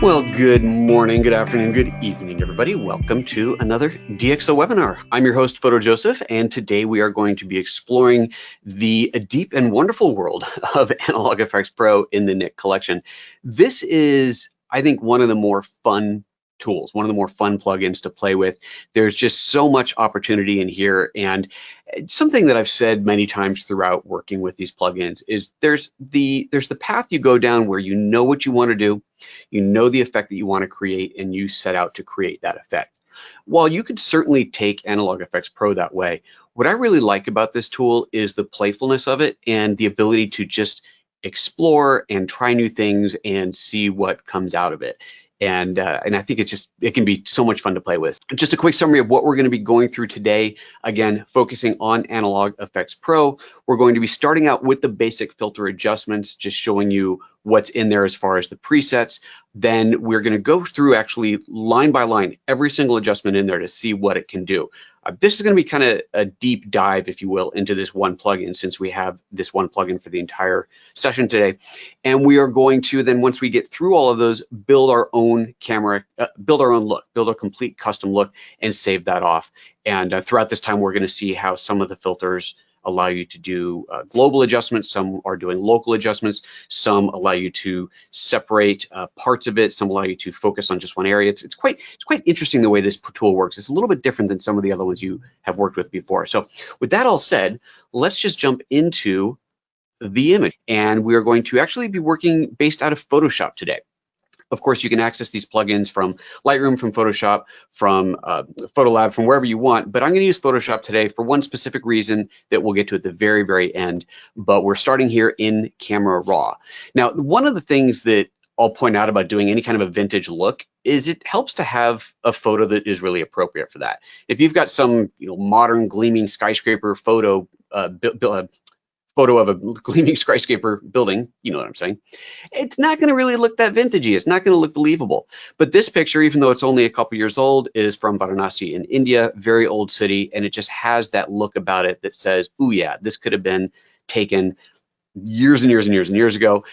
Well, good morning, good afternoon, good evening, everybody. Welcome to another DxO webinar. I'm your host, PhotoJoseph, and today we are going to be exploring the deep and wonderful world of Analog Efex Pro in the Nik collection. This is, I think, one of the more fun tools, one of the more fun plugins to play with. There's just so much opportunity in here, and something that I've said many times throughout working with these plugins is there's the path you go down where you know what you want to do, you know the effect that you want to create, and you set out to create that effect. While you could certainly take Analog Efex Pro that way, what I really like about this tool is the playfulness of it and the ability to just explore and try new things and see what comes out of it. And I think it can be so much fun to play with. Just a quick summary of what we're going to be going through today. Again, focusing on Analog Efex Pro. We're going to be starting out with the basic filter adjustments, just showing you what's in there as far as the presets. Then we're going to go through actually line by line every single adjustment in there to see what it can do. This is going to be kind of a deep dive, if you will, into this one plugin, since we have this one plugin for the entire session today. And we are going to then, once we get through all of those, build our own camera, build our own look, build a complete custom look, and save that off. And throughout this time, we're going to see how some of the filters allow you to do global adjustments, some are doing local adjustments, some allow you to separate parts of it, some allow you to focus on just one area. It's quite interesting the way this tool works. It's a little bit different than some of the other ones you have worked with before. So with that all said, let's just jump into the image. And we are going to actually be working based out of Photoshop today. Of course, you can access these plugins from Lightroom, from Photoshop, from Photolab, from wherever you want, but I'm going to use Photoshop today for one specific reason that we'll get to at the very, very end, but we're starting here in Camera Raw. Now, one of the things that I'll point out about doing any kind of a vintage look is it helps to have a photo that is really appropriate for that. If you've got some modern gleaming skyscraper photo of a gleaming skyscraper building, you know what I'm saying, it's not going to really look that vintagey. It's not going to look believable. But this picture, even though it's only a couple years old, is from Varanasi in India, very old city, and it just has that look about it that says, oh yeah, this could have been taken years and years and years and years ago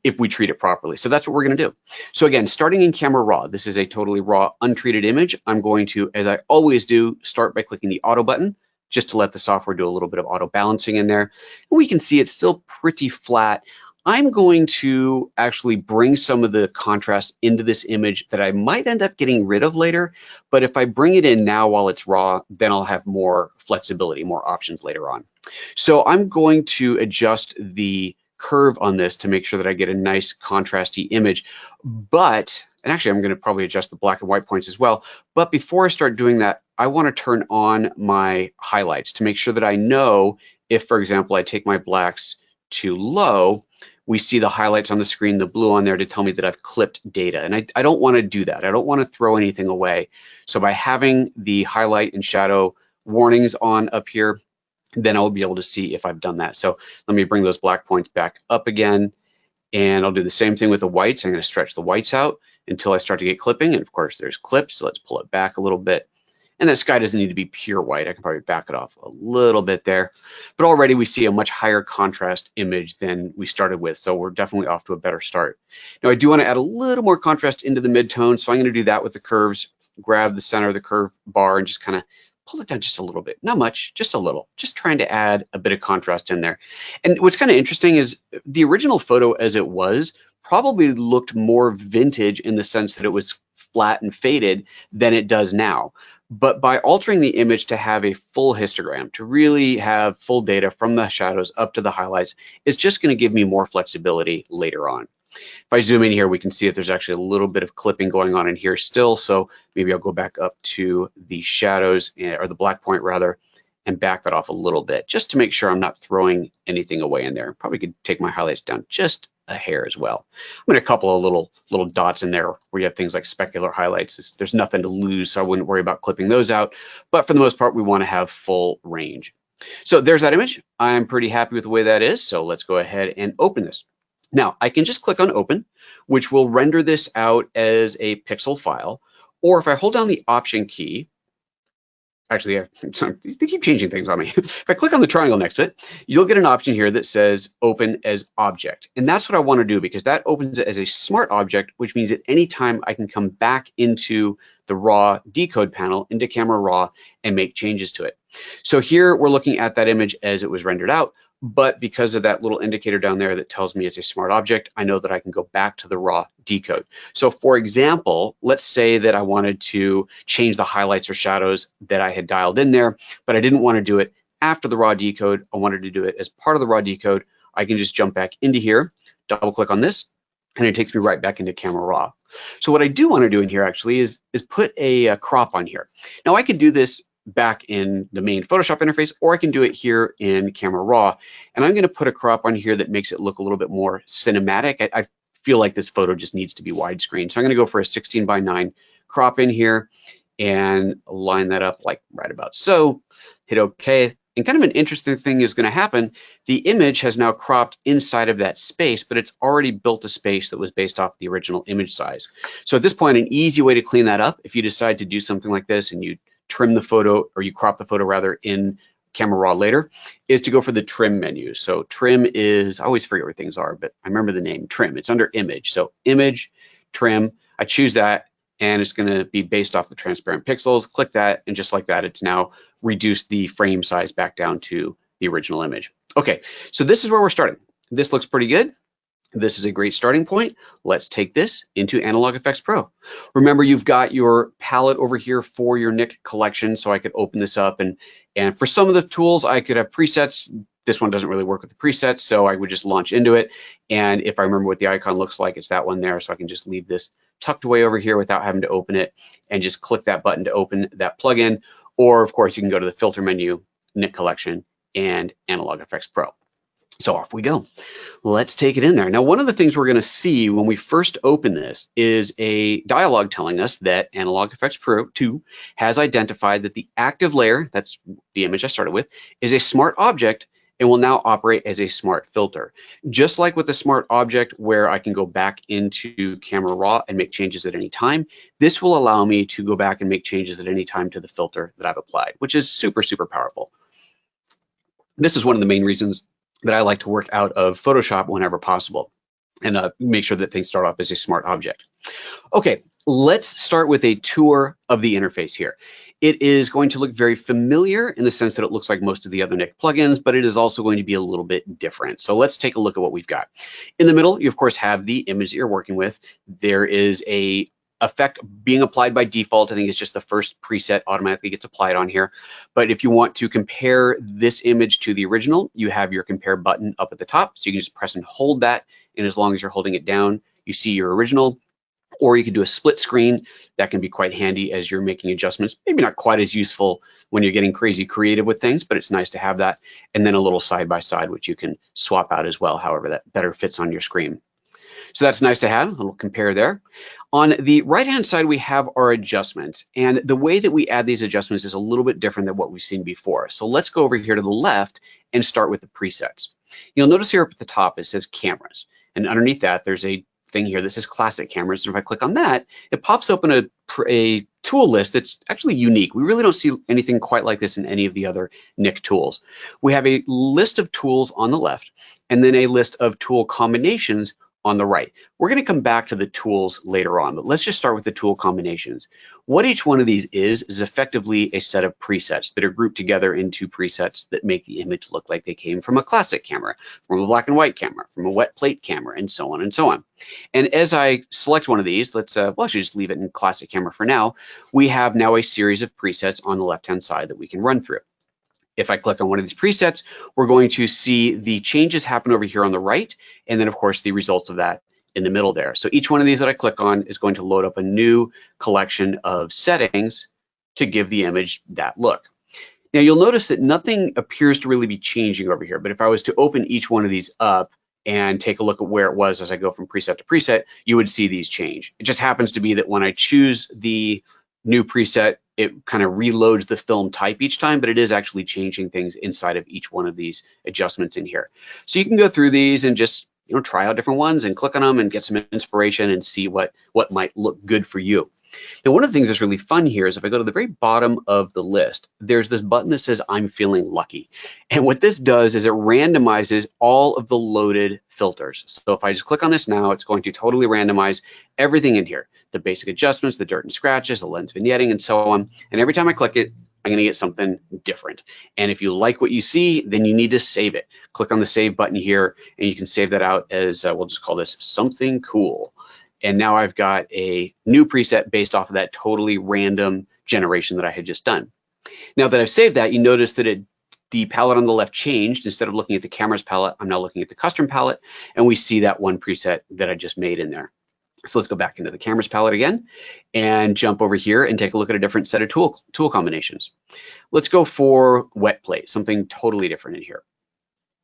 if we treat it properly. So that's what we're going to do. So again, starting in Camera Raw, this is a totally raw, untreated image. I'm going to, as I always do, start by clicking the auto button, just to let the software do a little bit of auto balancing in there. And we can see it's still pretty flat. I'm going to actually bring some of the contrast into this image that I might end up getting rid of later, but if I bring it in now while it's raw, then I'll have more flexibility, more options later on. So I'm going to adjust the curve on this to make sure that I get a nice contrasty image, and actually I'm going to probably adjust the black and white points as well, but before I start doing that, I want to turn on my highlights to make sure that I know if, for example, I take my blacks to low, we see the highlights on the screen, the blue on there to tell me that I've clipped data. And I don't want to do that. I don't want to throw anything away. So by having the highlight and shadow warnings on up here, then I'll be able to see if I've done that. So let me bring those black points back up again. And I'll do the same thing with the whites. I'm going to stretch the whites out until I start to get clipping. And of course, there's clips. So let's pull it back a little bit. And that sky doesn't need to be pure white. I can probably back it off a little bit there. But already we see a much higher contrast image than we started with. So we're definitely off to a better start. Now I do want to add a little more contrast into the midtone. So I'm going to do that with the curves, grab the center of the curve bar and just kind of pull it down just a little bit. Not much, just a little. Just trying to add a bit of contrast in there. And what's kind of interesting is the original photo as it was probably looked more vintage in the sense that it was flat and faded than it does now. But by altering the image to have a full histogram, to really have full data from the shadows up to the highlights, it's just going to give me more flexibility later on. If I zoom in here, we can see that there's actually a little bit of clipping going on in here still. So maybe I'll go back up to the shadows, or the black point rather, and back that off a little bit, just to make sure I'm not throwing anything away in there. Probably could take my highlights down just a hair as well. I'm going to couple of little dots in there where you have things like specular highlights. There's nothing to lose, so I wouldn't worry about clipping those out. But for the most part, we want to have full range. So there's that image. I'm pretty happy with the way that is. So let's go ahead and open this. Now I can just click on open, which will render this out as a pixel file. Or if I hold down the Option key, Actually, they keep changing things on me. If I click on the triangle next to it, you'll get an option here that says open as object. And that's what I want to do, because that opens it as a smart object, which means at any time I can come back into the raw decode panel, into Camera Raw, and make changes to it. So here we're looking at that image as it was rendered out, but because of that little indicator down there that tells me it's a smart object, I know that I can go back to the raw decode. So for example, let's say that I wanted to change the highlights or shadows that I had dialed in there, but I didn't want to do it after the raw decode. I wanted to do it as part of the raw decode. I can just jump back into here, double click on this, and it takes me right back into Camera Raw. So what I do want to do in here actually is put a crop on here. Now I could do this back in the main Photoshop interface, or I can do it here in Camera Raw. And I'm going to put a crop on here that makes it look a little bit more cinematic. I feel like this photo just needs to be widescreen. So I'm going to go for a 16:9 crop in here and line that up like right about so, hit OK. And kind of an interesting thing is going to happen. The image has now cropped inside of that space, but it's already built a space that was based off the original image size. So at this point, an easy way to clean that up, if you decide to do something like this and you trim the photo, or you crop the photo rather, in Camera Raw later, is to go for the trim menu. So trim is, I always forget where things are, but I remember the name, trim. It's under image. So image, trim, I choose that, and it's going to be based off the transparent pixels. Click that, and just like that, it's now reduced the frame size back down to the original image. Okay, so this is where we're starting. This looks pretty good. This is a great starting point. Let's take this into Analog Efex Pro. Remember, you've got your palette over here for your Nick collection, so I could open this up, and for some of the tools, I could have presets. This one doesn't really work with the presets, so I would just launch into it, and if I remember what the icon looks like, it's that one there, so I can just leave this tucked away over here without having to open it, and just click that button to open that plugin, or of course, you can go to the filter menu, Nick collection, and Analog Efex Pro. So off we go. Let's take it in there. Now, one of the things we're going to see when we first open this is a dialog telling us that Analog Efex Pro 2 has identified that the active layer, that's the image I started with, is a smart object and will now operate as a smart filter. Just like with a smart object where I can go back into Camera Raw and make changes at any time, this will allow me to go back and make changes at any time to the filter that I've applied, which is super, super powerful. This is one of the main reasons that I like to work out of Photoshop whenever possible, and make sure that things start off as a smart object. Okay, let's start with a tour of the interface here. It is going to look very familiar in the sense that it looks like most of the other Nick plugins, but it is also going to be a little bit different. So let's take a look at what we've got. In the middle, you of course have the image that you're working with. There is a effect being applied by default. I think it's just the first preset automatically gets applied on here. But if you want to compare this image to the original, you have your compare button up at the top. So you can just press and hold that. And as long as you're holding it down, you see your original. Or you can do a split screen. That can be quite handy as you're making adjustments. Maybe not quite as useful when you're getting crazy creative with things, but it's nice to have that. And then a little side by side, which you can swap out as well, however that better fits on your screen. So that's nice to have, a little compare there. On the right-hand side, we have our adjustments. And the way that we add these adjustments is a little bit different than what we've seen before. So let's go over here to the left and start with the presets. You'll notice here up at the top, it says cameras. And underneath that, there's a thing here that says classic cameras. And if I click on that, it pops open a tool list that's actually unique. We really don't see anything quite like this in any of the other Nick tools. We have a list of tools on the left, and then a list of tool combinations on the right. We're going to come back to the tools later on, but let's just start with the tool combinations. What each one of these is effectively a set of presets that are grouped together into presets that make the image look like they came from a classic camera, from a black and white camera, from a wet plate camera, and so on and so on. And as I select one of these, let's actually just leave it in classic camera for now. We have now a series of presets on the left-hand side that we can run through. If I click on one of these presets, we're going to see the changes happen over here on the right, and then of course the results of that in the middle there. So each one of these that I click on is going to load up a new collection of settings to give the image that look. Now you'll notice that nothing appears to really be changing over here, but if I was to open each one of these up and take a look at where it was as I go from preset to preset, you would see these change. It just happens to be that when I choose the new preset, it kind of reloads the film type each time, but it is actually changing things inside of each one of these adjustments in here. So you can go through these and just try out different ones and click on them and get some inspiration and see what might look good for you. Now, one of the things that's really fun here is if I go to the very bottom of the list, there's this button that says I'm feeling lucky. And what this does is it randomizes all of the loaded filters. So if I just click on this now, it's going to totally randomize everything in here, the basic adjustments, the dirt and scratches, the lens vignetting, and so on. And every time I click it, I'm going to get something different. And if you like what you see, then you need to save it. Click on the save button here, and you can save that out as, we'll just call this something cool. And now I've got a new preset based off of that totally random generation that I had just done. Now that I've saved that, you notice that the palette on the left changed. Instead of looking at the camera's palette, I'm now looking at the custom palette, and we see that one preset that I just made in there. So let's go back into the camera's palette again and jump over here and take a look at a different set of tool combinations. Let's go for wet plate, something totally different in here.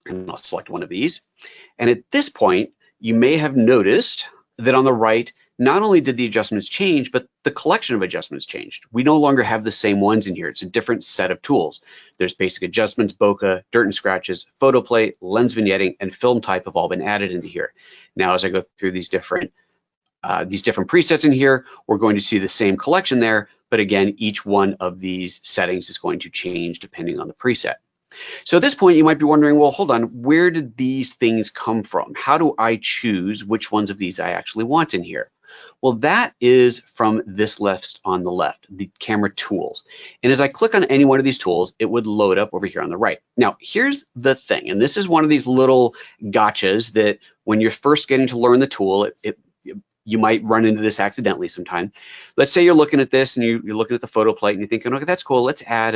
And I'll select one of these. And at this point, you may have noticed that on the right, not only did the adjustments change, but the collection of adjustments changed. We no longer have the same ones in here. It's a different set of tools. There's basic adjustments, bokeh, dirt and scratches, photo plate, lens vignetting, and film type have all been added into here. Now, as I go through these different presets in here, we're going to see the same collection there, but again, each one of these settings is going to change depending on the preset. So at this point, you might be wondering, well, hold on, where did these things come from? How do I choose which ones of these I actually want in here? Well, that is from this list on the left, the camera tools. And as I click on any one of these tools, it would load up over here on the right. Now, here's the thing, and this is one of these little gotchas that when you're first getting to learn the tool, you might run into this accidentally sometime. Let's say you're looking at this and you're looking at the photo plate and you're thinking, okay, that's cool. Let's add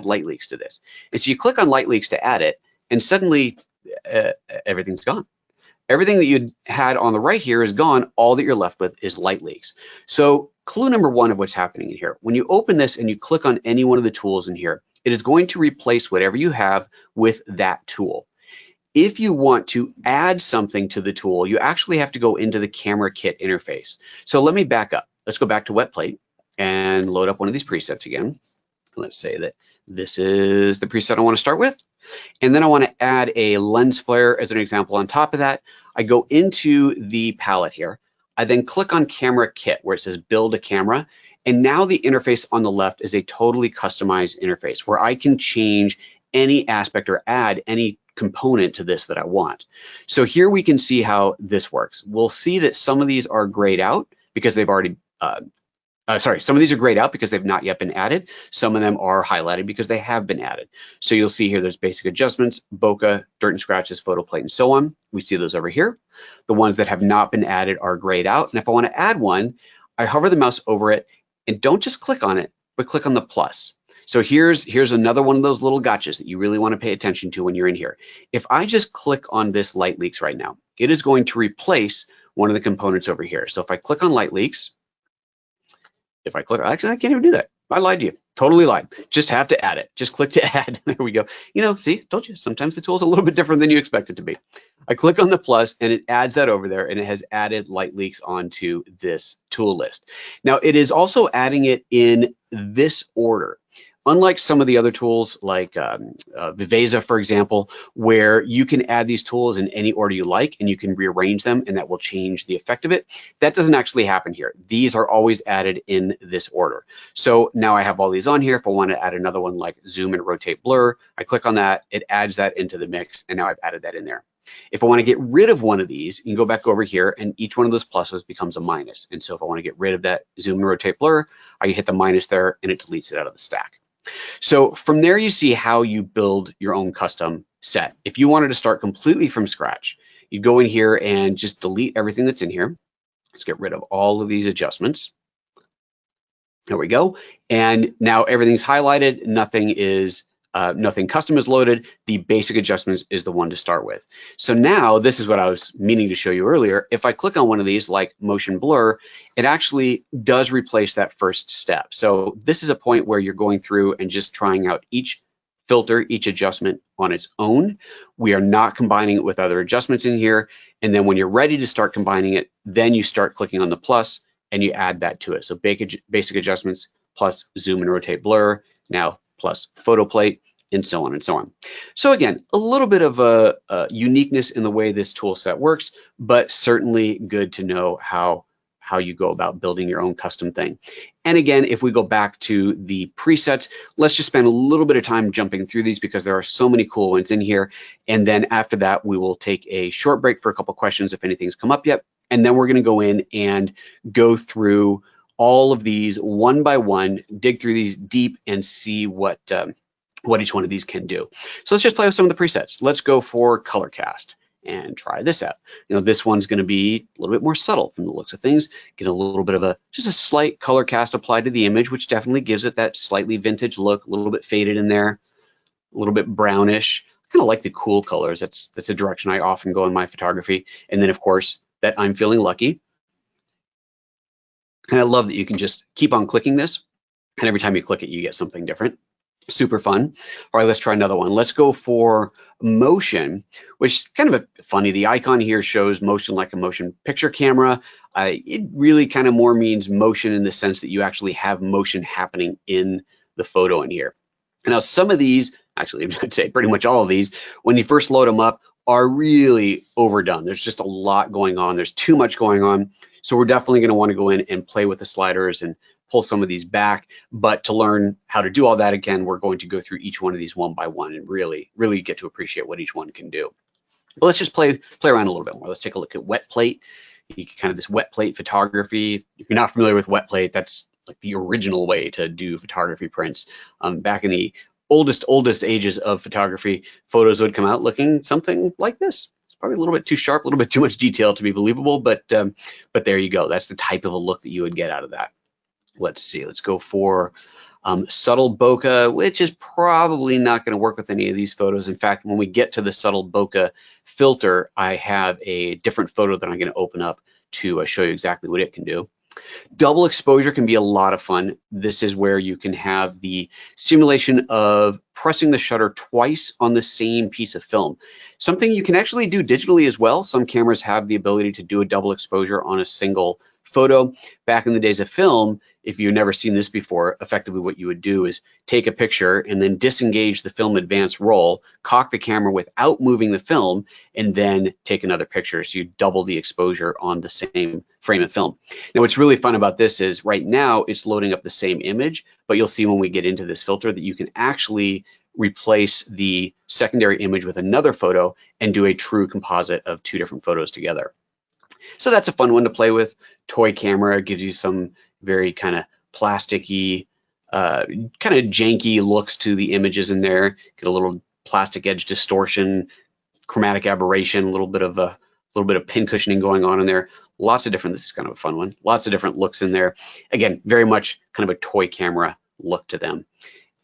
light leaks to this. And so you click on light leaks to add it, and suddenly everything's gone. Everything that you had on the right here is gone. All that you're left with is light leaks. So clue number one of what's happening in here, when you open this and you click on any one of the tools in here, it is going to replace whatever you have with that tool. If you want to add something to the tool, you actually have to go into the camera kit interface. So let me back up. Let's go back to wet plate and load up one of these presets again. Let's say that this is the preset I want to start with. And then I want to add a lens flare as an example on top of that. I go into the palette here. I then click on camera kit where it says build a camera. And now the interface on the left is a totally customized interface where I can change any aspect or add any component to this that I want. So here we can see how this works. We'll see that some of these are grayed out because they've already, some of these are grayed out because they've not yet been added. Some of them are highlighted because they have been added. So you'll see here there's basic adjustments, bokeh, dirt and scratches, photo plate, and so on. We see those over here. The ones that have not been added are grayed out. And if I want to add one, I hover the mouse over it and don't just click on it, but click on the plus. So here's another one of those little gotchas that you really want to pay attention to when you're in here. If I just click on this light leaks right now, it is going to replace one of the components over here. So if I click on light leaks, actually, I can't even do that. I lied to you, totally lied. Just have to add it. Just click to add. There we go. See, told you, sometimes the tool's a little bit different than you expect it to be. I click on the plus and it adds that over there, and it has added light leaks onto this tool list. Now it is also adding it in this order. Unlike some of the other tools like Viveza, for example, where you can add these tools in any order you like and you can rearrange them and that will change the effect of it, that doesn't actually happen here. These are always added in this order. So now I have all these on here. If I want to add another one like zoom and rotate blur, I click on that, it adds that into the mix, and now I've added that in there. If I want to get rid of one of these, you can go back over here and each one of those pluses becomes a minus. And so if I want to get rid of that zoom and rotate blur, I hit the minus there and it deletes it out of the stack. So from there, you see how you build your own custom set. If you wanted to start completely from scratch, you'd go in here and just delete everything that's in here. Let's get rid of all of these adjustments. There we go. And now everything's highlighted. Nothing custom is loaded. The basic adjustments is the one to start with. So now this is what I was meaning to show you earlier. If I click on one of these like motion blur, it actually does replace that first step. So this is a point where you're going through and just trying out each filter, each adjustment on its own. We are not combining it with other adjustments in here. And then when you're ready to start combining it, then you start clicking on the plus and you add that to it. So basic adjustments plus zoom and rotate blur, now plus photo plate, and so on and so on. So again, a little bit of a uniqueness in the way this tool set works, but certainly good to know how you go about building your own custom thing. And again, if we go back to the presets, let's just spend a little bit of time jumping through these because there are so many cool ones in here. And then after that, we will take a short break for a couple questions if anything's come up yet. And then we're going to go in and go through all of these one by one, dig through these deep and see what each one of these can do. So let's just play with some of the presets. Let's go for color cast and try this out. You know, this one's going to be a little bit more subtle from the looks of things. Get a little bit of just a slight color cast applied to the image, which definitely gives it that slightly vintage look, a little bit faded in there, a little bit brownish. I kind of like the cool colors. That's a direction I often go in my photography. And then of course, that I'm feeling lucky. And I love that you can just keep on clicking this. And every time you click it, you get something different. Super fun. All right, let's try another one. Let's go for motion, which is kind of funny. The icon here shows motion like a motion picture camera. It really kind of more means motion in the sense that you actually have motion happening in the photo in here. And now some of these, actually I'd say pretty much all of these, when you first load them up, are really overdone. There's just a lot going on. There's too much going on. So we're definitely going to want to go in and play with the sliders and pull some of these back. But to learn how to do all that, again, we're going to go through each one of these one by one and really get to appreciate what each one can do. But let's just play around a little bit more. Let's take a look at wet plate. You can kind of this wet plate photography. If you're not familiar with wet plate, that's like the original way to do photography prints. Back in the oldest ages of photography, photos would come out looking something like this. It's probably a little bit too sharp, a little bit too much detail to be believable, but there you go. That's the type of a look that you would get out of that. Let's see, let's go for subtle bokeh, which is probably not going to work with any of these photos. In fact, when we get to the subtle bokeh filter, I have a different photo that I'm going to open up to show you exactly what it can do. Double exposure can be a lot of fun. This is where you can have the simulation of pressing the shutter twice on the same piece of film. Something you can actually do digitally as well. Some cameras have the ability to do a double exposure on a single photo. Back in the days of film, if you've never seen this before, effectively what you would do is take a picture and then disengage the film advance roll, cock the camera without moving the film, and then take another picture. So you double the exposure on the same frame of film. Now, what's really fun about this is right now it's loading up the same image, but you'll see when we get into this filter that you can actually replace the secondary image with another photo and do a true composite of two different photos together. So that's a fun one to play with. Toy camera gives you some very kind of plasticky, kind of janky looks to the images in there. Get a little plastic edge distortion, chromatic aberration, a little bit of pin cushioning going on in there. Lots of different. This is kind of a fun one. Lots of different looks in there. Again, very much kind of a toy camera look to them.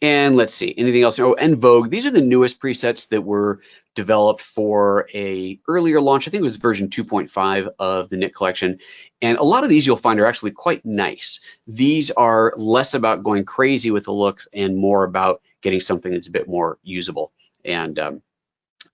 And let's see, anything else? Oh, and Vogue. These are the newest presets that were developed for a earlier launch. I think it was version 2.5 of the Knit collection. And a lot of these you'll find are actually quite nice. These are less about going crazy with the looks and more about getting something that's a bit more usable and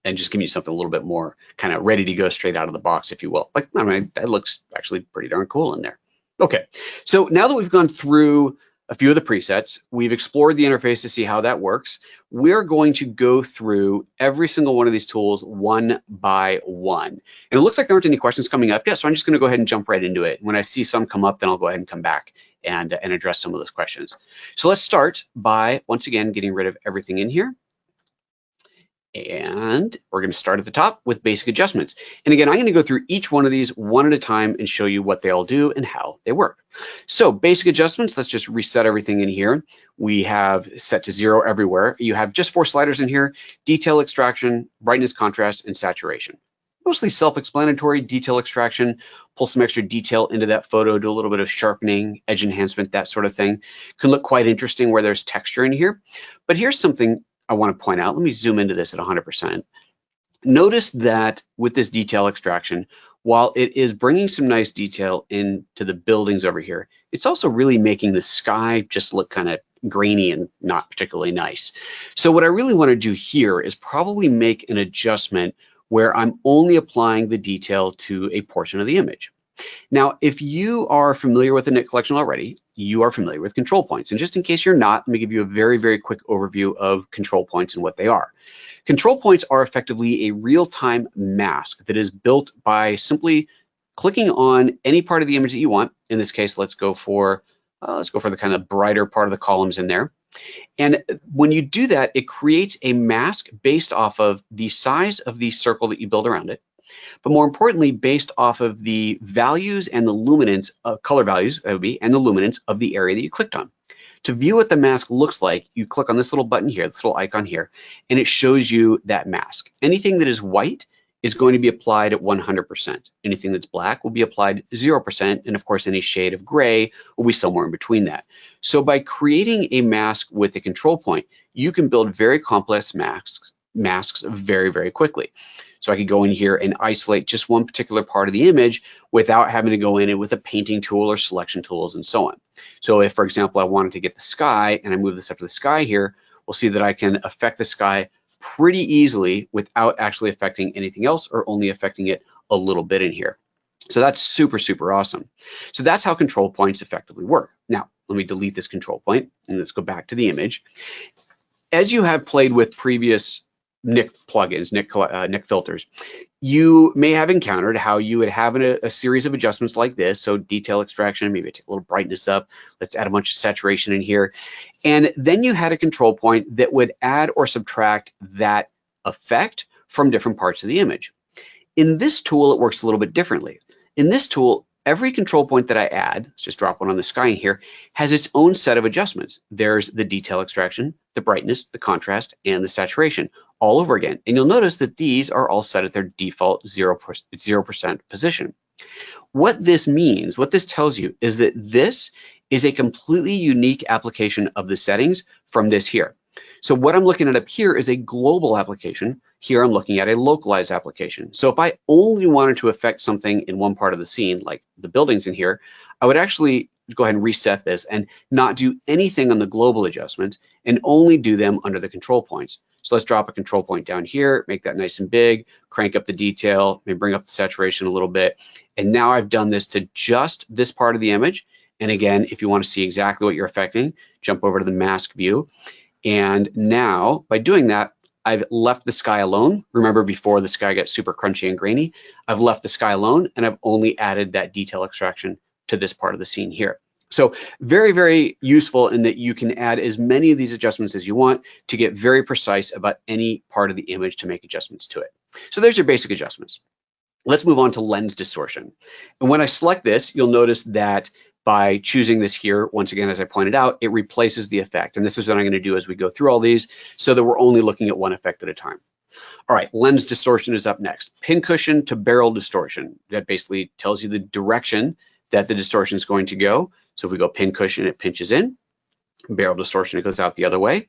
just giving you something a little bit more kind of ready to go straight out of the box, if you will. Like, I mean, that looks actually pretty darn cool in there. Okay, so now that we've gone through a few of the presets, we've explored the interface to see how that works. We're going to go through every single one of these tools one by one. And it looks like there aren't any questions coming up yet, so I'm just gonna go ahead and jump right into it. When I see some come up, then I'll go ahead and come back and address some of those questions. So let's start by, once again, getting rid of everything in here. And we're going to start at the top with basic adjustments. And again, I'm going to go through each one of these one at a time and show you what they all do and how they work. So basic adjustments, let's just reset everything in here. We have set to 0 everywhere. You have just 4 sliders in here: detail extraction, brightness, contrast, and saturation. Mostly self-explanatory. Detail extraction, pull some extra detail into that photo, do a little bit of sharpening, edge enhancement, that sort of thing. Can look quite interesting where there's texture in here. But here's something I want to point out. Let me zoom into this at 100%. Notice that with this detail extraction, while it is bringing some nice detail into the buildings over here, it's also really making the sky just look kind of grainy and not particularly nice. So what I really want to do here is probably make an adjustment where I'm only applying the detail to a portion of the image. Now, if you are familiar with the Nik collection already, you are familiar with control points. And just in case you're not, let me give you a very, very quick overview of control points and what they are. Control points are effectively a real-time mask that is built by simply clicking on any part of the image that you want. In this case, let's go for the kind of brighter part of the columns in there. And when you do that, it creates a mask based off of the size of the circle that you build around it, but more importantly, based off of the values and the luminance, color values, that would be, and the luminance of the area that you clicked on. To view what the mask looks like, you click on this little button here, this little icon here, and it shows you that mask. Anything that is white is going to be applied at 100%. Anything that's black will be applied 0%, and of course any shade of gray will be somewhere in between that. So by creating a mask with a control point, you can build very complex masks very, very quickly. So I could go in here and isolate just one particular part of the image without having to go in it with a painting tool or selection tools and so on. So if, for example, I wanted to get the sky and I move this up to the sky here, we'll see that I can affect the sky pretty easily without actually affecting anything else or only affecting it a little bit in here. So that's super, super awesome. So that's how control points effectively work. Now, let me delete this control point and let's go back to the image. As you have played with previous Nik plugins, Nik filters, you may have encountered how you would have a series of adjustments like this. So detail extraction, maybe take a little brightness up. Let's add a bunch of saturation in here. And then you had a control point that would add or subtract that effect from different parts of the image. In this tool, it works a little bit differently. In this tool, every control point that I add, let's just drop one on the sky in here, has its own set of adjustments. There's the detail extraction, the brightness, the contrast, and the saturation all over again. And you'll notice that these are all set at their default 0% position. What this means, what this tells you, is that this is a completely unique application of the settings from this here. So what I'm looking at up here is a global application. Here I'm looking at a localized application. So if I only wanted to affect something in one part of the scene, like the buildings in here, I would actually go ahead and reset this and not do anything on the global adjustments and only do them under the control points. So let's drop a control point down here, make that nice and big, crank up the detail, maybe bring up the saturation a little bit. And now I've done this to just this part of the image. And again, if you want to see exactly what you're affecting, jump over to the mask view. And now by doing that, I've left the sky alone. Remember before the sky got super crunchy and grainy, I've left the sky alone and I've only added that detail extraction to this part of the scene here. So very, very useful in that you can add as many of these adjustments as you want to get very precise about any part of the image to make adjustments to it. So there's your basic adjustments. Let's move on to lens distortion. And when I select this, you'll notice that by choosing this here, once again, as I pointed out, it replaces the effect. And this is what I'm going to do as we go through all these so that we're only looking at one effect at a time. All right, lens distortion is up next. Pincushion to barrel distortion. That basically tells you the direction that the distortion is going to go. So if we go pincushion, it pinches in. Barrel distortion, it goes out the other way.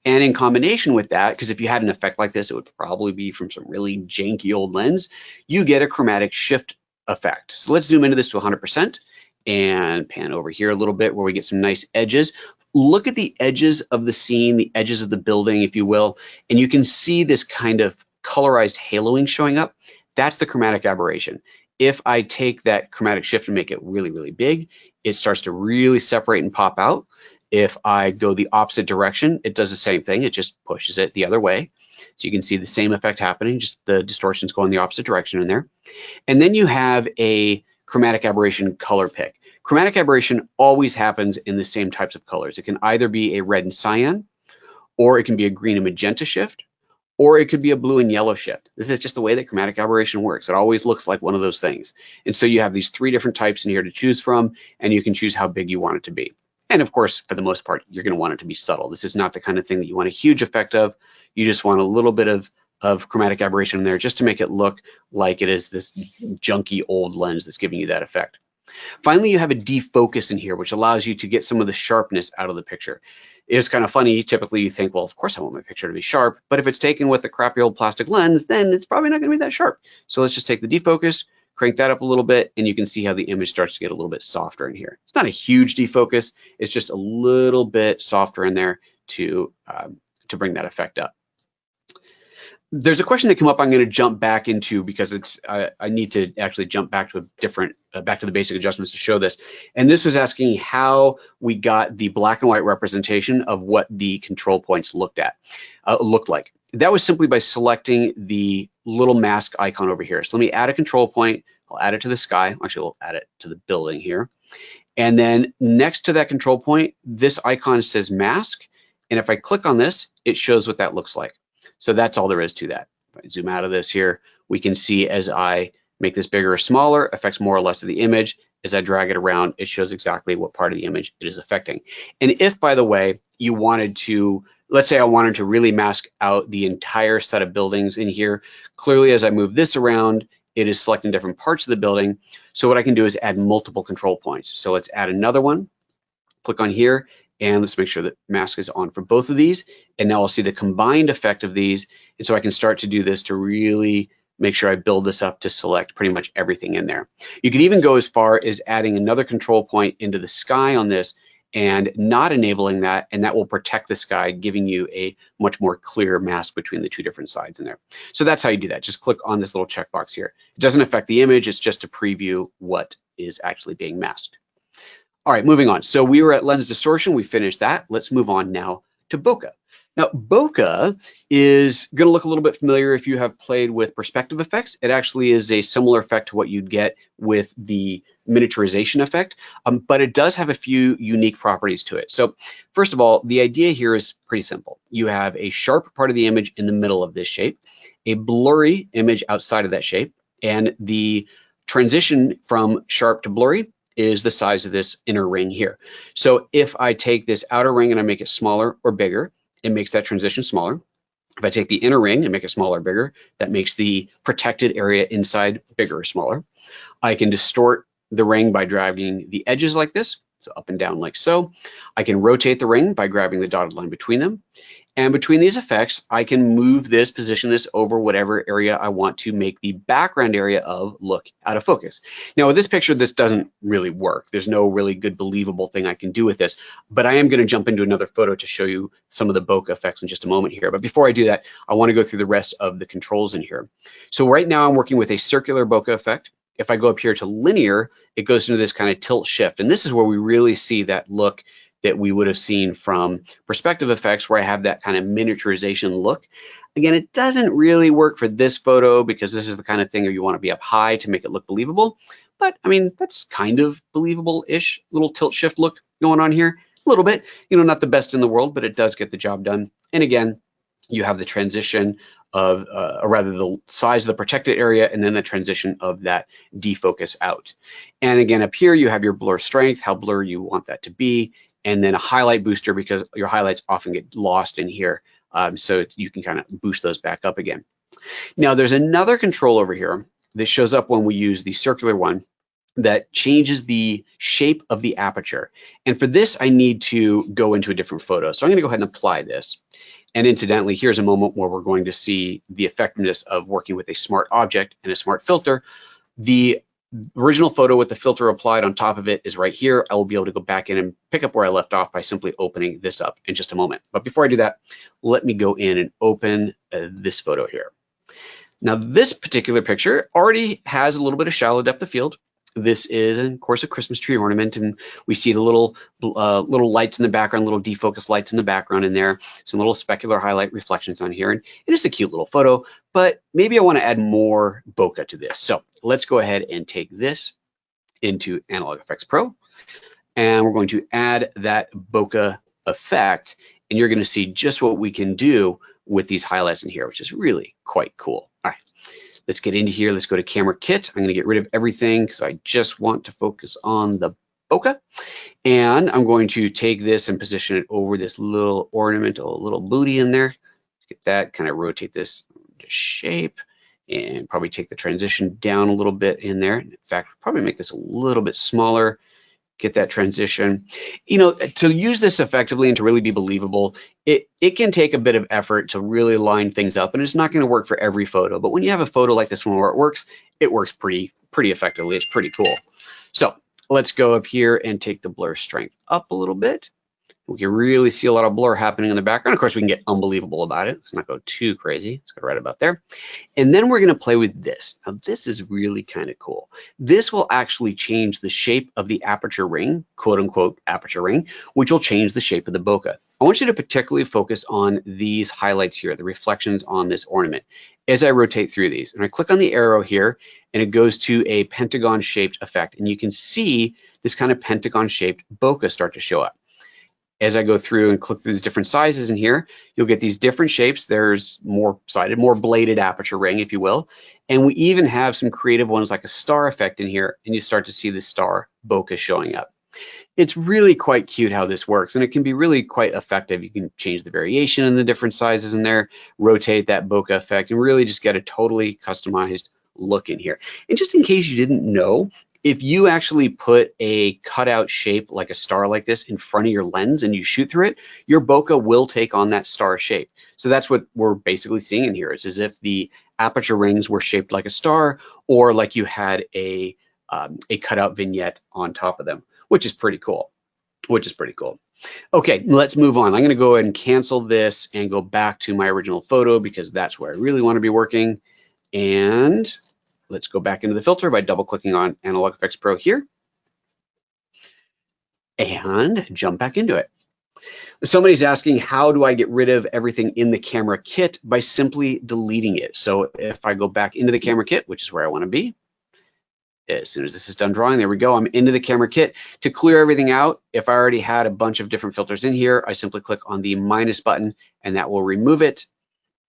And in combination with that, because if you had an effect like this, it would probably be from some really janky old lens, you get a chromatic shift effect. So let's zoom into this to 100% and pan over here a little bit where we get some nice edges. Look at the edges of the scene, the edges of the building, if you will, and you can see this kind of colorized haloing showing up. That's the chromatic aberration. If I take that chromatic shift and make it really, really big, it starts to really separate and pop out. If I go the opposite direction, it does the same thing. It just pushes it the other way. So you can see the same effect happening, just the distortion's going the opposite direction in there. And then you have a chromatic aberration color pick. Chromatic aberration always happens in the same types of colors. It can either be a red and cyan, or it can be a green and magenta shift, or it could be a blue and yellow shift. This is just the way that chromatic aberration works. It always looks like one of those things. And so you have these three different types in here to choose from, and you can choose how big you want it to be. And of course, for the most part, you're going to want it to be subtle. This is not the kind of thing that you want a huge effect of. You just want a little bit of chromatic aberration in there just to make it look like it is this junky old lens that's giving you that effect. Finally, you have a defocus in here, which allows you to get some of the sharpness out of the picture. It's kind of funny. Typically, you think, well, of course I want my picture to be sharp, but if it's taken with a crappy old plastic lens, then it's probably not going to be that sharp. So let's just take the defocus, crank that up a little bit, and you can see how the image starts to get a little bit softer in here. It's not a huge defocus. It's just a little bit softer in there to bring that effect up. there's a question that came up I'm going to jump back into because it's I need to actually jump back to a different back to the basic adjustments to show this. And this was asking how we got the black and white representation of what the control points looked like. That was simply by selecting the little mask icon over here. So let me add a control point. I'll add it to the sky. Actually, we'll add it to the building here. And then next to that control point, this icon says mask. And if I click on this, it shows what that looks like. So that's all there is to that. If I zoom out of this here, we can see as I make this bigger or smaller, affects more or less of the image. As I drag it around, it shows exactly what part of the image it is affecting. And if, by the way, you wanted to, let's say I wanted to really mask out the entire set of buildings in here, clearly as I move this around, it is selecting different parts of the building. So what I can do is add multiple control points. So let's add another one, click on here, and let's make sure that mask is on for both of these. And now I'll see the combined effect of these. And so I can start to do this to really make sure I build this up to select pretty much everything in there. You can even go as far as adding another control point into the sky on this and not enabling that, and that will protect the sky, giving you a much more clear mask between the two different sides in there. So that's how you do that. Just click on this little checkbox here. It doesn't affect the image, it's just to preview what is actually being masked. All right, moving on. So we were at lens distortion, we finished that. Let's move on now to bokeh. Now, bokeh is going to look a little bit familiar if you have played with perspective effects. It actually is a similar effect to what you'd get with the miniaturization effect, but it does have a few unique properties to it. So first of all, the idea here is pretty simple. You have a sharp part of the image in the middle of this shape, a blurry image outside of that shape, and the transition from sharp to blurry is the size of this inner ring here. So if I take this outer ring and I make it smaller or bigger, it makes that transition smaller. If I take the inner ring and make it smaller or bigger, that makes the protected area inside bigger or smaller. I can distort the ring by dragging the edges like this, so up and down like so. I can rotate the ring by grabbing the dotted line between them. And between these effects, I can move this, position this over whatever area I want to make the background area of look out of focus. Now with this picture, this doesn't really work. There's no really good believable thing I can do with this, but I am going to jump into another photo to show you some of the bokeh effects in just a moment here. But before I do that, I want to go through the rest of the controls in here. So right now I'm working with a circular bokeh effect. If I go up here to linear, it goes into this kind of tilt shift. And this is where we really see that look that we would have seen from perspective effects, where I have that kind of miniaturization look. Again, it doesn't really work for this photo because this is the kind of thing where you want to be up high to make it look believable. But I mean, that's kind of believable-ish, little tilt shift look going on here. A little bit, you know, not the best in the world, but it does get the job done. And again, you have the transition of, or rather the size of the protected area, and then the transition of that defocus out. And again, up here, you have your blur strength, how blurry you want that to be, and then a highlight booster because your highlights often get lost in here. So you can kind of boost those back up again. Now there's another control over here that shows up when we use the circular one that changes the shape of the aperture. And for this, I need to go into a different photo. So I'm gonna go ahead and apply this. And incidentally, here's a moment where we're going to see the effectiveness of working with a smart object and a smart filter. The original photo with the filter applied on top of it is right here. I will be able to go back in and pick up where I left off by simply opening this up in just a moment. But before I do that, let me go in and open this photo here. Now, this particular picture already has a little bit of shallow depth of field. This is, of course, a Christmas tree ornament, and we see the little lights in the background, little defocus lights in the background in there, some little specular highlight reflections on here, and it is a cute little photo, but maybe I want to add more bokeh to this. So let's go ahead and take this into Analog Efex Pro, and we're going to add that bokeh effect, and you're going to see just what we can do with these highlights in here, which is really quite cool. All right. Let's get into here. Let's go to camera kit. I'm going to get rid of everything because I just want to focus on the bokeh. And I'm going to take this and position it over this little ornamental little booty in there. Get that, kind of rotate this to shape and probably take the transition down a little bit in there. In fact, probably make this a little bit smaller. Get that transition. You know, to use this effectively and to really be believable, it can take a bit of effort to really line things up, and it's not going to work for every photo. But when you have a photo like this one where it works pretty effectively. It's pretty cool. So let's go up here and take the blur strength up a little bit. We can really see a lot of blur happening in the background. Of course, we can get unbelievable about it. Let's not go too crazy. Let's go right about there. And then we're going to play with this. Now, this is really kind of cool. This will actually change the shape of the aperture ring, quote unquote aperture ring, which will change the shape of the bokeh. I want you to particularly focus on these highlights here, the reflections on this ornament, as I rotate through these. And I click on the arrow here, and it goes to a pentagon-shaped effect. And you can see this kind of pentagon-shaped bokeh start to show up. As I go through and click through these different sizes in here, you'll get these different shapes. There's more sided, more bladed aperture ring, if you will. And we even have some creative ones like a star effect in here, and you start to see the star bokeh showing up. It's really quite cute how this works, and it can be really quite effective. You can change the variation in the different sizes in there, rotate that bokeh effect, and really just get a totally customized look in here. And just in case you didn't know, if you actually put a cutout shape like a star like this in front of your lens and you shoot through it, your bokeh will take on that star shape. So that's what we're basically seeing in here. It's as if the aperture rings were shaped like a star, or like you had a cutout vignette on top of them, which is pretty cool. Okay, let's move on. I'm going to go ahead and cancel this and go back to my original photo because that's where I really want to be working. And let's go back into the filter by double clicking on Analog Efex Pro here and jump back into it. Somebody's asking, how do I get rid of everything in the camera kit? By simply deleting it. So if I go back into the camera kit, which is where I want to be, as soon as this is done drawing, there we go, I'm into the camera kit. To clear everything out, if I already had a bunch of different filters in here, I simply click on the minus button and that will remove it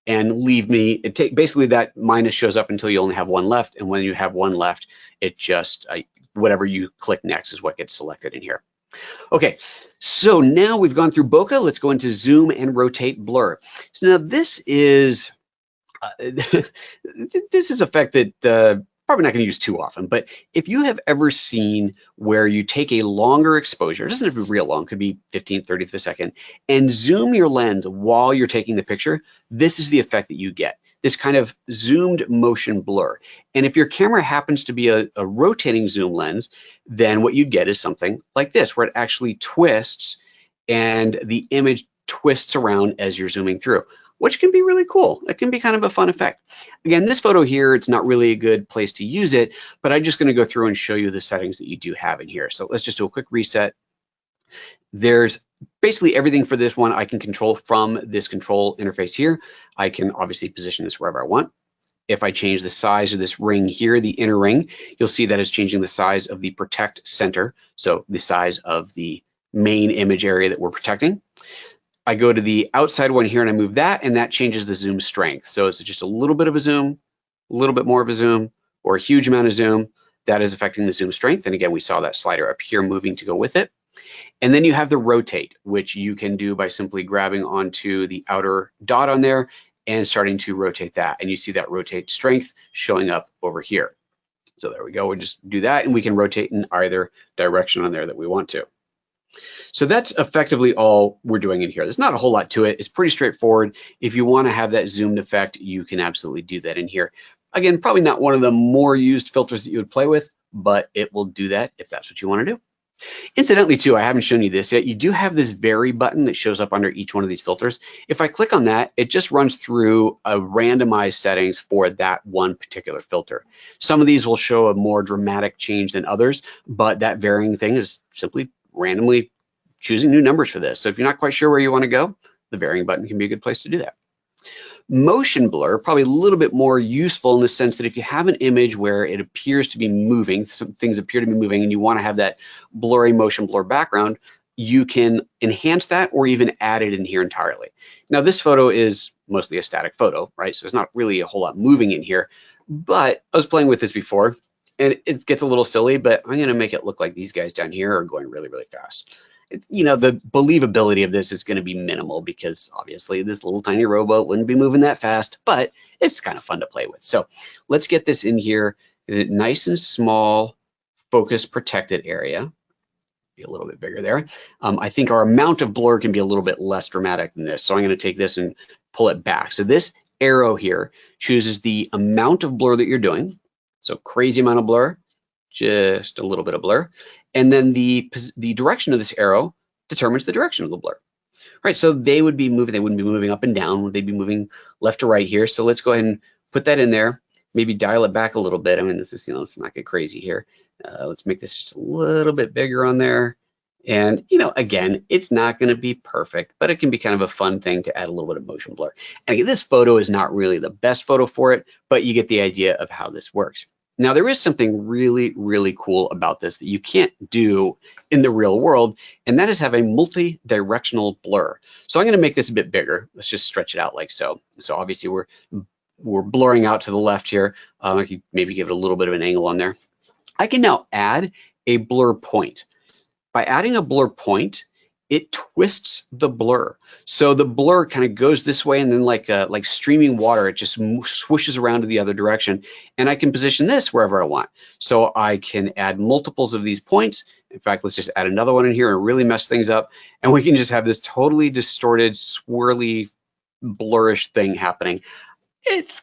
and leave me, basically that minus shows up until you only have one left, and when you have one left, it just, whatever you click next is what gets selected in here. Okay, so now we've gone through bokeh, let's go into zoom and rotate blur. So now this is, this is effect that probably not going to use too often, but if you have ever seen where you take a longer exposure, it doesn't have to be real long, it could be 15th, 30th of a second, and zoom your lens while you're taking the picture, this is the effect that you get, this kind of zoomed motion blur. And if your camera happens to be a rotating zoom lens, then what you get is something like this, where it actually twists and the image twists around as you're zooming through, which can be really cool. It can be kind of a fun effect. Again, this photo here, it's not really a good place to use it, but I'm just gonna go through and show you the settings that you do have in here. So let's just do a quick reset. There's basically everything for this one I can control from this control interface here. I can obviously position this wherever I want. If I change the size of this ring here, the inner ring, you'll see that it's changing the size of the protect center. So the size of the main image area that we're protecting. I go to the outside one here and I move that, and that changes the zoom strength. So it's just a little bit of a zoom, a little bit more of a zoom, or a huge amount of zoom. That is affecting the zoom strength. And again, we saw that slider up here moving to go with it. And then you have the rotate, which you can do by simply grabbing onto the outer dot on there and starting to rotate that. And you see that rotate strength showing up over here. So there we go, we'll just do that, and we can rotate in either direction on there that we want to. So that's effectively all we're doing in here. There's not a whole lot to it. It's pretty straightforward. If you want to have that zoomed effect, you can absolutely do that in here. Again, probably not one of the more used filters that you would play with, but it will do that if that's what you want to do. Incidentally, too, I haven't shown you this yet. You do have this vary button that shows up under each one of these filters. If I click on that, it just runs through a randomized settings for that one particular filter. Some of these will show a more dramatic change than others, but that varying thing is simply randomly choosing new numbers for this. So if you're not quite sure where you want to go, the varying button can be a good place to do that. Motion blur, probably a little bit more useful in the sense that if you have an image where it appears to be moving, some things appear to be moving, and you want to have that blurry motion blur background, you can enhance that or even add it in here entirely. Now this photo is mostly a static photo, right? So there's not really a whole lot moving in here, but I was playing with this before and it gets a little silly, but I'm going to make it look like these guys down here are going really, really fast. It's, you know, the believability of this is going to be minimal because obviously this little tiny rowboat wouldn't be moving that fast, but it's kind of fun to play with. So let's get this in here, nice and small, focus protected area. Be a little bit bigger there. I think our amount of blur can be a little bit less dramatic than this. So I'm going to take this and pull it back. So this arrow here chooses the amount of blur that you're doing. So crazy amount of blur, just a little bit of blur. And then the direction of this arrow determines the direction of the blur. Right, so they would be moving, they wouldn't be moving up and down, they'd be moving left to right here. So let's go ahead and put that in there, maybe dial it back a little bit. I mean, this is, let's not get crazy here. Let's make this just a little bit bigger on there. And, again, it's not going to be perfect, but it can be kind of a fun thing to add a little bit of motion blur. And again, this photo is not really the best photo for it, but you get the idea of how this works. Now, there is something really, really cool about this that you can't do in the real world, and that is have a multi-directional blur. So I'm going to make this a bit bigger. Let's just stretch it out like so. So obviously we're blurring out to the left here. I could maybe give it a little bit of an angle on there. I can now add a blur point. By adding a blur point, it twists the blur. So the blur kind of goes this way, and then like streaming water, it just swooshes around to the other direction. And I can position this wherever I want. So I can add multiples of these points. In fact, let's just add another one in here and really mess things up. And we can just have this totally distorted, swirly, blurish thing happening. It's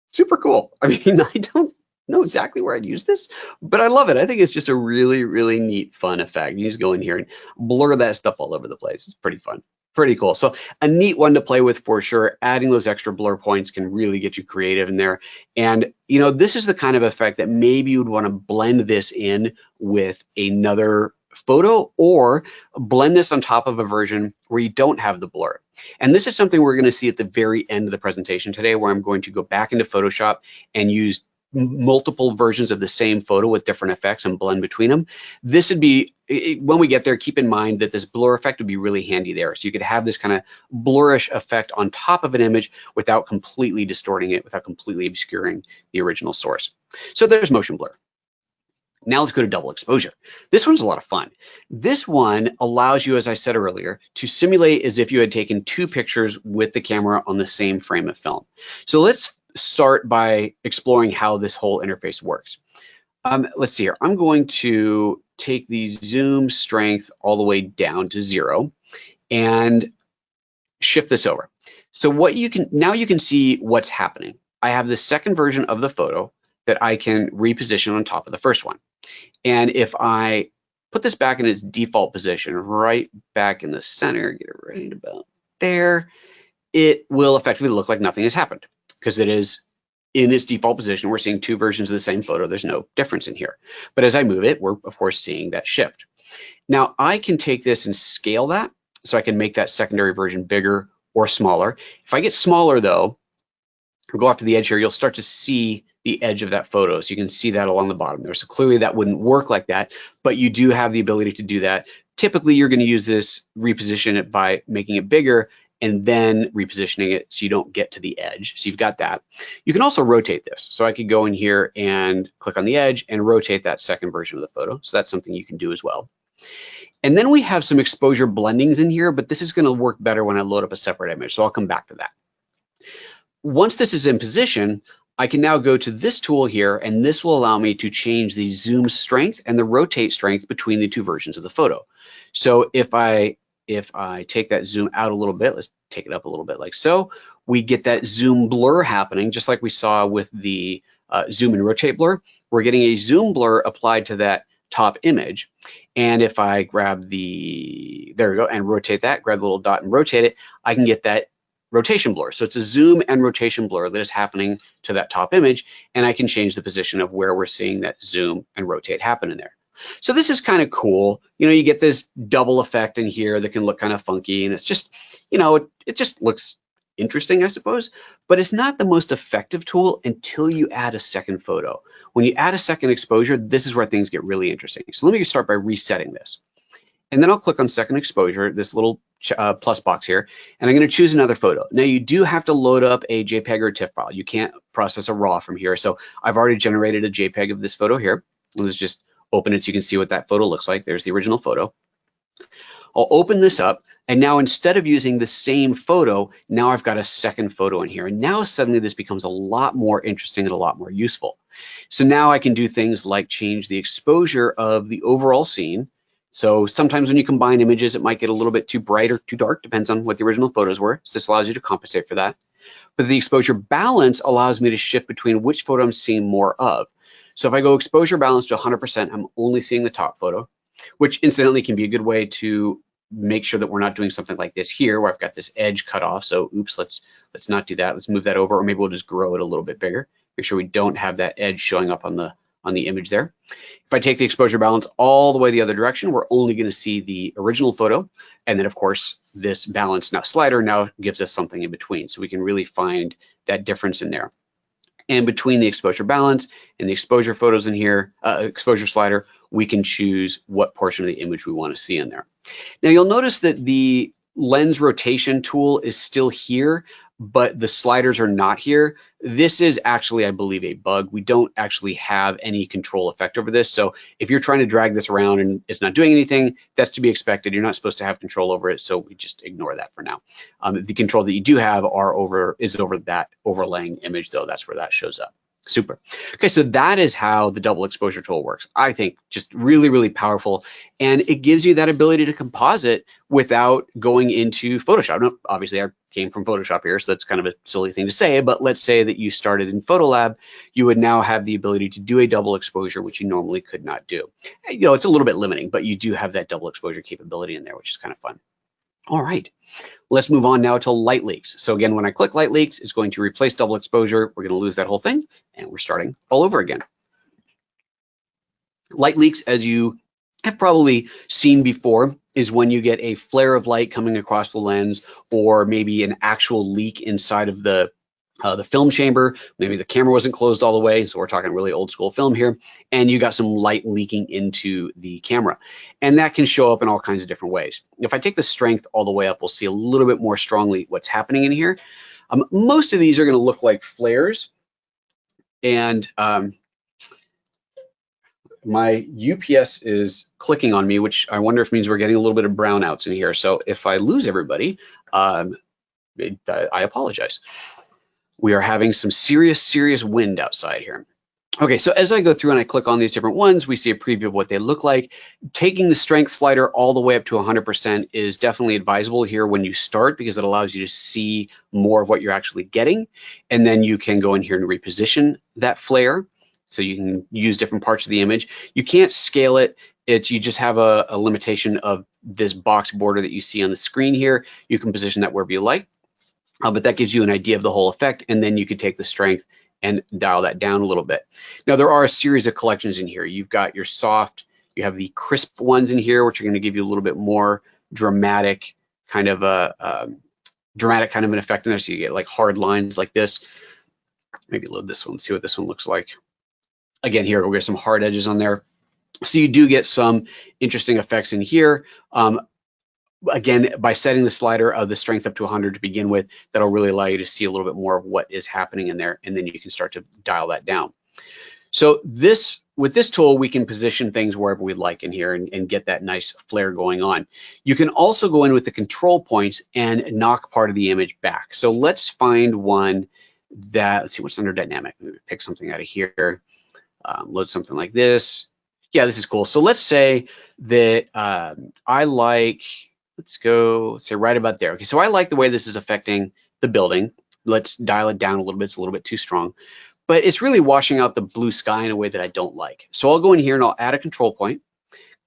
super cool. I mean, I don't know exactly where I'd use this, but I love it. I think it's just a really, really neat, fun effect. You just go in here and blur that stuff all over the place. It's pretty fun, pretty cool. So a neat one to play with for sure. Adding those extra blur points can really get you creative in there. And this is the kind of effect that maybe you'd want to blend this in with another photo, or blend this on top of a version where you don't have the blur. And this is something we're going to see at the very end of the presentation today, where I'm going to go back into Photoshop and use multiple versions of the same photo with different effects and blend between them. This would be, when we get there, keep in mind that this blur effect would be really handy there. So you could have this kind of blurish effect on top of an image without completely distorting it, without completely obscuring the original source. So there's motion blur. Now let's go to double exposure. This one's a lot of fun. This one allows you, as I said earlier, to simulate as if you had taken two pictures with the camera on the same frame of film. So let's start by exploring how this whole interface works. Let's see here. I'm going to take the zoom strength all the way down to 0 and shift this over. So now you can see what's happening. I have the second version of the photo that I can reposition on top of the first one. And if I put this back in its default position, right back in the center, get it right about there, it will effectively look like nothing has happened, because it is in its default position. We're seeing two versions of the same photo. There's no difference in here. But as I move it, we're of course seeing that shift. Now I can take this and scale that, so I can make that secondary version bigger or smaller. If I get smaller though, or go off to the edge here, you'll start to see the edge of that photo. So you can see that along the bottom there. So clearly that wouldn't work like that, but you do have the ability to do that. Typically you're going to use this, reposition it by making it bigger and then repositioning it so you don't get to the edge. So you've got that. You can also rotate this. So I could go in here and click on the edge and rotate that second version of the photo. So that's something you can do as well. And then we have some exposure blendings in here, but this is going to work better when I load up a separate image. So I'll come back to that. Once this is in position, I can now go to this tool here, and this will allow me to change the zoom strength and the rotate strength between the two versions of the photo. So if I take that zoom out a little bit, let's take it up a little bit like so, we get that zoom blur happening, just like we saw with the zoom and rotate blur. We're getting a zoom blur applied to that top image. And if I grab there we go, and rotate that, grab the little dot and rotate it, I can get that rotation blur. So it's a zoom and rotation blur that is happening to that top image, and I can change the position of where we're seeing that zoom and rotate happen in there. So this is kind of cool. You get this double effect in here that can look kind of funky, and it's just, it just looks interesting, I suppose, but it's not the most effective tool until you add a second photo. When you add a second exposure, this is where things get really interesting. So let me start by resetting this. And then I'll click on second exposure, this little plus box here, and I'm going to choose another photo. Now you do have to load up a JPEG or a TIFF file. You can't process a RAW from here. So I've already generated a JPEG of this photo here. Let's just open it so you can see what that photo looks like. There's the original photo. I'll open this up, and now instead of using the same photo, now I've got a second photo in here. And now suddenly this becomes a lot more interesting and a lot more useful. So now I can do things like change the exposure of the overall scene. So sometimes when you combine images, it might get a little bit too bright or too dark, depends on what the original photos were. So this allows you to compensate for that. But the exposure balance allows me to shift between which photo I'm seeing more of. So if I go exposure balance to 100%, I'm only seeing the top photo, which incidentally can be a good way to make sure that we're not doing something like this here where I've got this edge cut off. So oops, let's not do that. Let's move that over, or maybe we'll just grow it a little bit bigger. Make sure we don't have that edge showing up on the image there. If I take the exposure balance all the way the other direction, we're only going to see the original photo. And then of course, this balance now slider now gives us something in between. So we can really find that difference in there. And between the exposure balance and the exposure photos in here, exposure slider, we can choose what portion of the image we want to see in there. Now you'll notice that the lens rotation tool is still here, but the sliders are not here. This is actually, I believe, a bug. We don't actually have any control effect over this. So if you're trying to drag this around and it's not doing anything, that's to be expected. You're not supposed to have control over it, so we just ignore that for now. The control that you do have is over that overlaying image, though. That's where that shows up. Super. Okay, so that is how the double exposure tool works. I think just really, really powerful, and it gives you that ability to composite without going into Photoshop. Now, obviously, I came from Photoshop here, so that's kind of a silly thing to say, but let's say that you started in Photolab, you would now have the ability to do a double exposure, which you normally could not do. You know, it's a little bit limiting, but you do have that double exposure capability in there, which is kind of fun. All right, let's move on now to light leaks. So again, when I click light leaks, it's going to replace double exposure. We're going to lose that whole thing, and we're starting all over again. Light leaks, as you have probably seen before, is when you get a flare of light coming across the lens, or maybe an actual leak inside of the film chamber. Maybe the camera wasn't closed all the way, so we're talking really old school film here, and you got some light leaking into the camera. And that can show up in all kinds of different ways. If I take the strength all the way up, we'll see a little bit more strongly what's happening in here. Most of these are going to look like flares, and my UPS is clicking on me, which I wonder if means we're getting a little bit of brownouts in here. So if I lose everybody, I apologize. We are having some serious wind outside here. Okay, so as I go through and I click on these different ones, we see a preview of what they look like. Taking the strength slider all the way up to 100% is definitely advisable here when you start, because it allows you to see more of what you're actually getting. And then you can go in here and reposition that flare, so you can use different parts of the image. You can't scale it. You just have a limitation of this box border that you see on the screen here. You can position that wherever you like. But that gives you an idea of the whole effect, and then you can take the strength and dial that down a little bit. Now, there are a series of collections in here. You've got your soft, you have the crisp ones in here, which are going to give you a little bit more dramatic kind of an effect in there. So you get like hard lines like this. Maybe load this one, see what this one looks like. Again, here we'll get some hard edges on there. So you do get some interesting effects in here. Again, by setting the slider of the strength up to 100 to begin with, that'll really allow you to see a little bit more of what is happening in there, and then you can start to dial that down. So with this tool, we can position things wherever we'd like in here and get that nice flare going on. You can also go in with the control points and knock part of the image back. So let's find one that, let's see what's under dynamic. Maybe pick something out of here, load something like this. Yeah, this is cool. So let's say that I like, let's say right about there. Okay, so I like the way this is affecting the building. Let's dial it down a little bit. It's a little bit too strong, but it's really washing out the blue sky in a way that I don't like. So I'll go in here and I'll add a control point,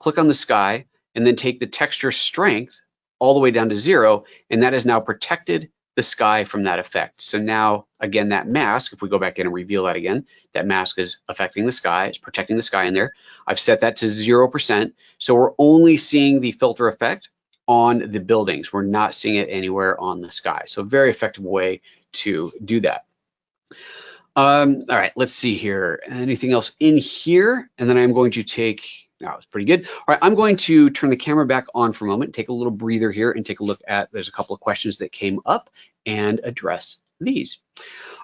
click on the sky, and then take the texture strength all the way down to 0, and that has now protected the sky from that effect. So now, again, that mask, if we go back in and reveal that again, that mask is affecting the sky, it's protecting the sky in there. I've set that to 0%, so we're only seeing the filter effect on the buildings. We're not seeing it anywhere on the sky. So a very effective way to do that. All right, let's see here. Anything else in here? And then I'm going to take, that was pretty good. All right, I'm going to turn the camera back on for a moment, take a little breather here and take a look at, there's a couple of questions that came up and address these.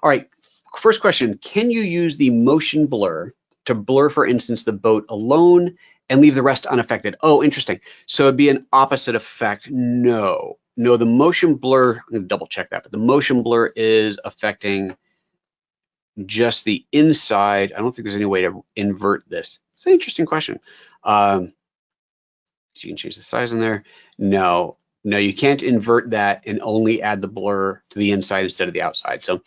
All right, first question, can you use the motion blur to blur, for instance, the boat alone and leave the rest unaffected? Oh, interesting. So it'd be an opposite effect. No, the motion blur, I'm gonna double check that, but the motion blur is affecting just the inside. I don't think there's any way to invert this. It's an interesting question. So you can change the size in there. No, you can't invert that and only add the blur to the inside instead of the outside. So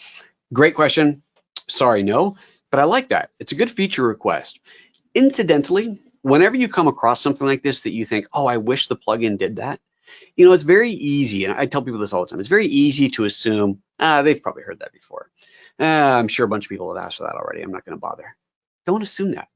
great question. Sorry, no, but I like that. It's a good feature request. Incidentally, whenever you come across something like this that you think, oh, I wish the plugin did that, You know, it's very easy, and I tell people this all the time, it's very easy to assume, they've probably heard that before. I'm sure a bunch of people have asked for that already. I'm not going to bother. Don't assume that.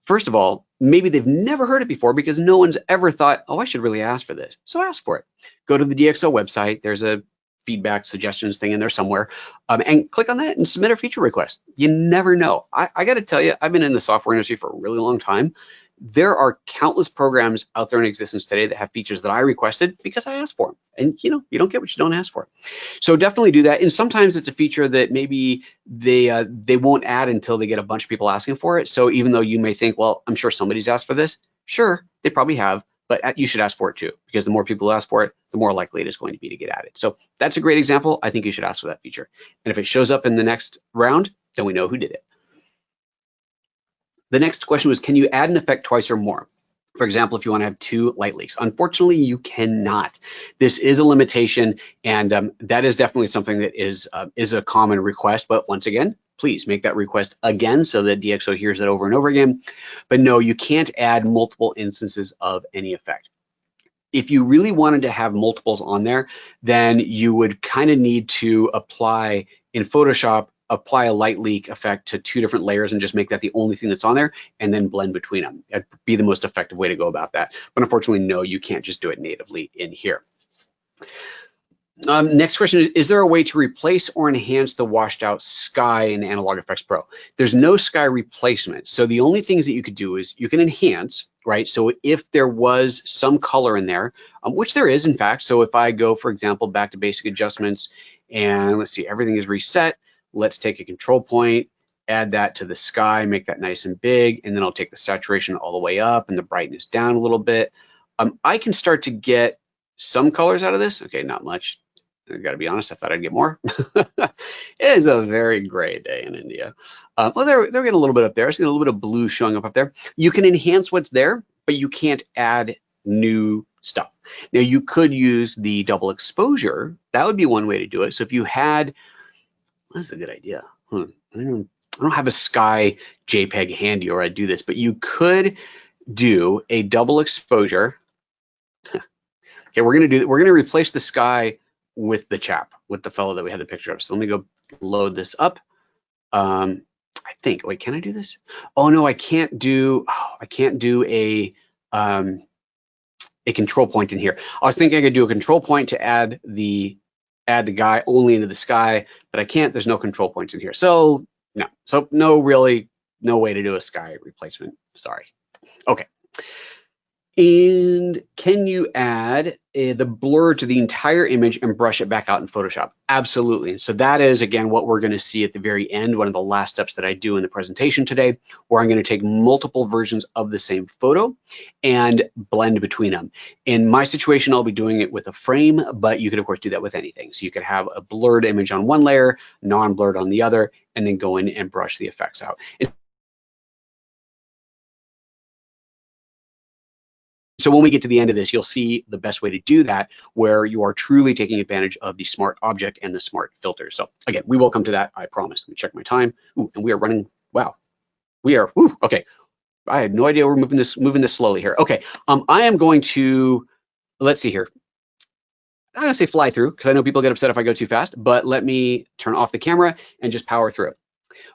First of all, maybe they've never heard it before because no one's ever thought, oh, I should really ask for this. So ask for it. Go to the DxO website. There's a feedback suggestions thing in there somewhere, and click on that and submit a feature request. You never know. I got to tell you, I've been in the software industry for a really long time. There are countless programs out there in existence today that have features that I requested because I asked for them. And you know, you don't get what you don't ask for. So definitely do that. And sometimes it's a feature that maybe they won't add until they get a bunch of people asking for it. So even though you may think, well, I'm sure somebody's asked for this. Sure, they probably have, but you should ask for it too, because the more people who ask for it, the more likely it is going to be to get added. So that's a great example. I think you should ask for that feature. And if it shows up in the next round, then we know who did it. The next question was, can you add an effect twice or more? For example, if you want to have 2 light leaks. Unfortunately, you cannot. This is a limitation, and that is definitely something that is a common request. But once again, please make that request again so that DxO hears it over and over again. But no, you can't add multiple instances of any effect. If you really wanted to have multiples on there, then you would kind of need to apply in Photoshop, apply a light leak effect to 2 different layers and just make that the only thing that's on there and then blend between them. That'd be the most effective way to go about that. But unfortunately, no, you can't just do it natively in here. Next question is there a way to replace or enhance the washed out sky in Analog Efex Pro? There's no sky replacement. So the only things that you could do is you can enhance, right? So if there was some color in there, which there is in fact. So if I go, for example, back to basic adjustments and let's see, everything is reset. Let's take a control point, add that to the sky, make that nice and big, and then I'll take the saturation all the way up and the brightness down a little bit. I can start to get some colors out of this. Okay, not much. I gotta be honest, I thought I'd get more. It is a very gray day in India. Well, they're getting a little bit up there. I see a little bit of blue showing up there. You can enhance what's there, but you can't add new stuff. Now you could use the double exposure. That would be one way to do it. So if you had, that's a good idea. I don't have a sky JPEG handy or I'd do this, but you could do a double exposure. Okay, we're gonna replace the sky with the chap, with the fellow that we had the picture of. So let me go load this up. I think, wait, can I do this? Oh no, I can't do a control point in here. I was thinking I could do a control point to add the guy only into the sky, but I can't. There's no control points in here. So no. So no way to do a sky replacement. Sorry. Okay. And can you add the blur to the entire image and brush it back out in Photoshop? Absolutely. So that is, again, what we're going to see at the very end, one of the last steps that I do in the presentation today, where I'm going to take multiple versions of the same photo and blend between them. In my situation, I'll be doing it with a frame, but you could, of course, do that with anything. So you could have a blurred image on one layer, non-blurred on the other, and then go in and brush the effects out. So when we get to the end of this, you'll see the best way to do that, where you are truly taking advantage of the smart object and the smart filter. So again, we will come to that, I promise. Let me check my time. Ooh, and we are running, wow. We are, ooh, okay. I had no idea we're moving this slowly here. Okay, I am going to, let's see here. I'm gonna say fly through, because I know people get upset if I go too fast, but let me turn off the camera and just power through it.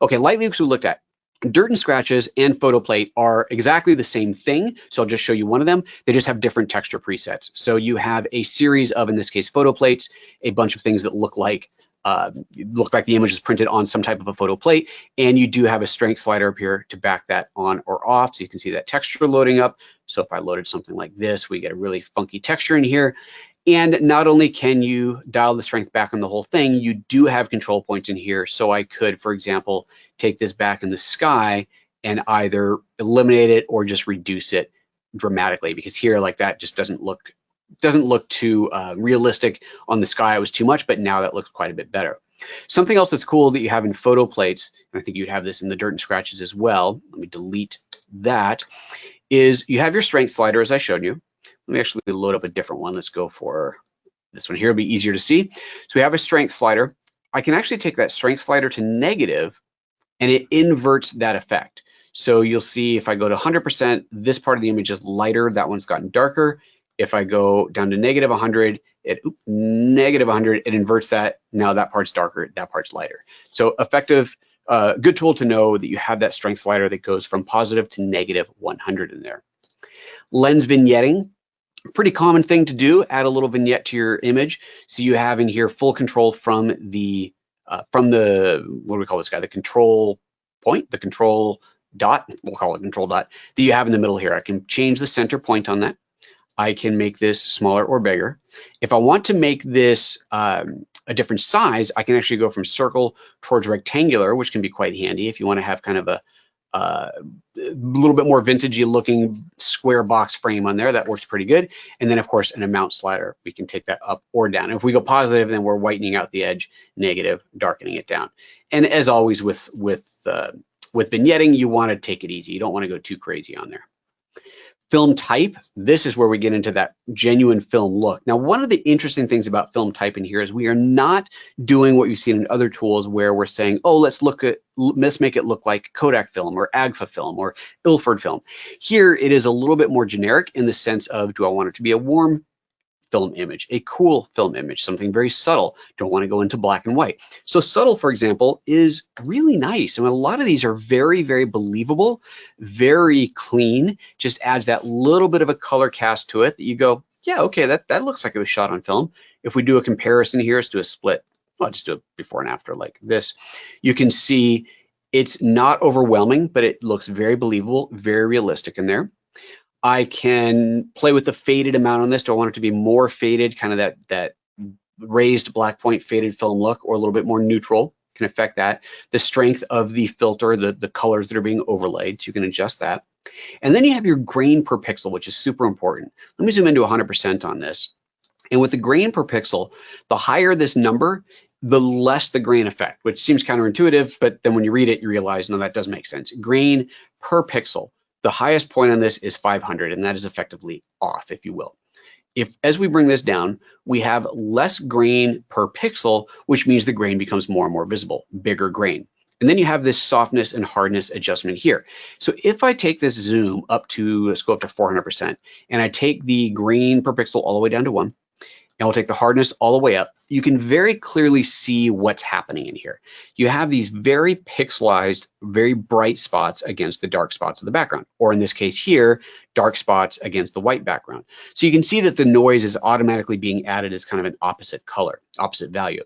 Okay, light leaks we looked at. Dirt and scratches and photo plate are exactly the same thing. So I'll just show you one of them. They just have different texture presets. So you have a series of, in this case, photo plates, a bunch of things that look like the image is printed on some type of a photo plate. And you do have a strength slider up here to back that on or off. So you can see that texture loading up. So if I loaded something like this, we get a really funky texture in here. And not only can you dial the strength back on the whole thing, you do have control points in here. So I could, for example, take this back in the sky and either eliminate it or just reduce it dramatically, because here, like, that just doesn't look too realistic. On the sky it was too much, but now that looks quite a bit better. Something else that's cool that you have in photo plates, and I think you'd have this in the dirt and scratches as well, let me delete that, is you have your strength slider, as I showed you. Let me actually load up a different one. Let's go for this one here. It'll be easier to see. So we have a strength slider. I can actually take that strength slider to negative, and it inverts that effect. So you'll see if I go to 100%, this part of the image is lighter. That one's gotten darker. If I go down to negative 100, negative 100, it inverts that. Now that part's darker, that part's lighter. So effective, good tool to know that you have that strength slider that goes from positive to negative 100 in there. Lens vignetting, pretty common thing to do. Add a little vignette to your image. So you have in here full control from the, what do we call this guy? The control point, the control dot, we'll call it control dot, that you have in the middle here. I can change the center point on that. I can make this smaller or bigger. If I want to make this a different size, I can actually go from circle towards rectangular, which can be quite handy if you want to have kind of a little bit more vintagey looking square box frame on there. That works pretty good. And then of course an amount slider, we can take that up or down. If we go positive, then we're whitening out the edge, negative, darkening it down. And as always with vignetting, you want to take it easy. You don't want to go too crazy on there. Film type, this is where we get into that genuine film look. Now, one of the interesting things about film type in here is we are not doing what you've seen in other tools where we're saying, oh, let's make it look like Kodak film or Agfa film or Ilford film. Here, it is a little bit more generic in the sense of, do I want it to be a warm film image, a cool film image, something very subtle? Don't want to go into black and white. So subtle, for example, is really nice. I mean, a lot of these are very, very believable, very clean, just adds that little bit of a color cast to it that you go, yeah, okay, that looks like it was shot on film. If we do a comparison here, let's do a split. Well, I'll just do a before and after like this. You can see it's not overwhelming, but it looks very believable, very realistic in there. I can play with the faded amount on this. Do I want it to be more faded, kind of that raised black point faded film look, or a little bit more neutral? Can affect that. The strength of the filter, the colors that are being overlaid, so you can adjust that. And then you have your grain per pixel, which is super important. Let me zoom into 100% on this. And with the grain per pixel, the higher this number, the less the grain effect, which seems counterintuitive, but then when you read it, you realize, no, that does make sense. Grain per pixel. The highest point on this is 500, and that is effectively off, if you will. As we bring this down, we have less grain per pixel, which means the grain becomes more and more visible, bigger grain. And then you have this softness and hardness adjustment here. So if I take this zoom up to, let's go up to 400%, and I take the grain per pixel all the way down to 1, and we'll take the hardness all the way up, you can very clearly see what's happening in here. You have these very pixelized, very bright spots against the dark spots of the background, or in this case here, dark spots against the white background. So you can see that the noise is automatically being added as kind of an opposite color, opposite value.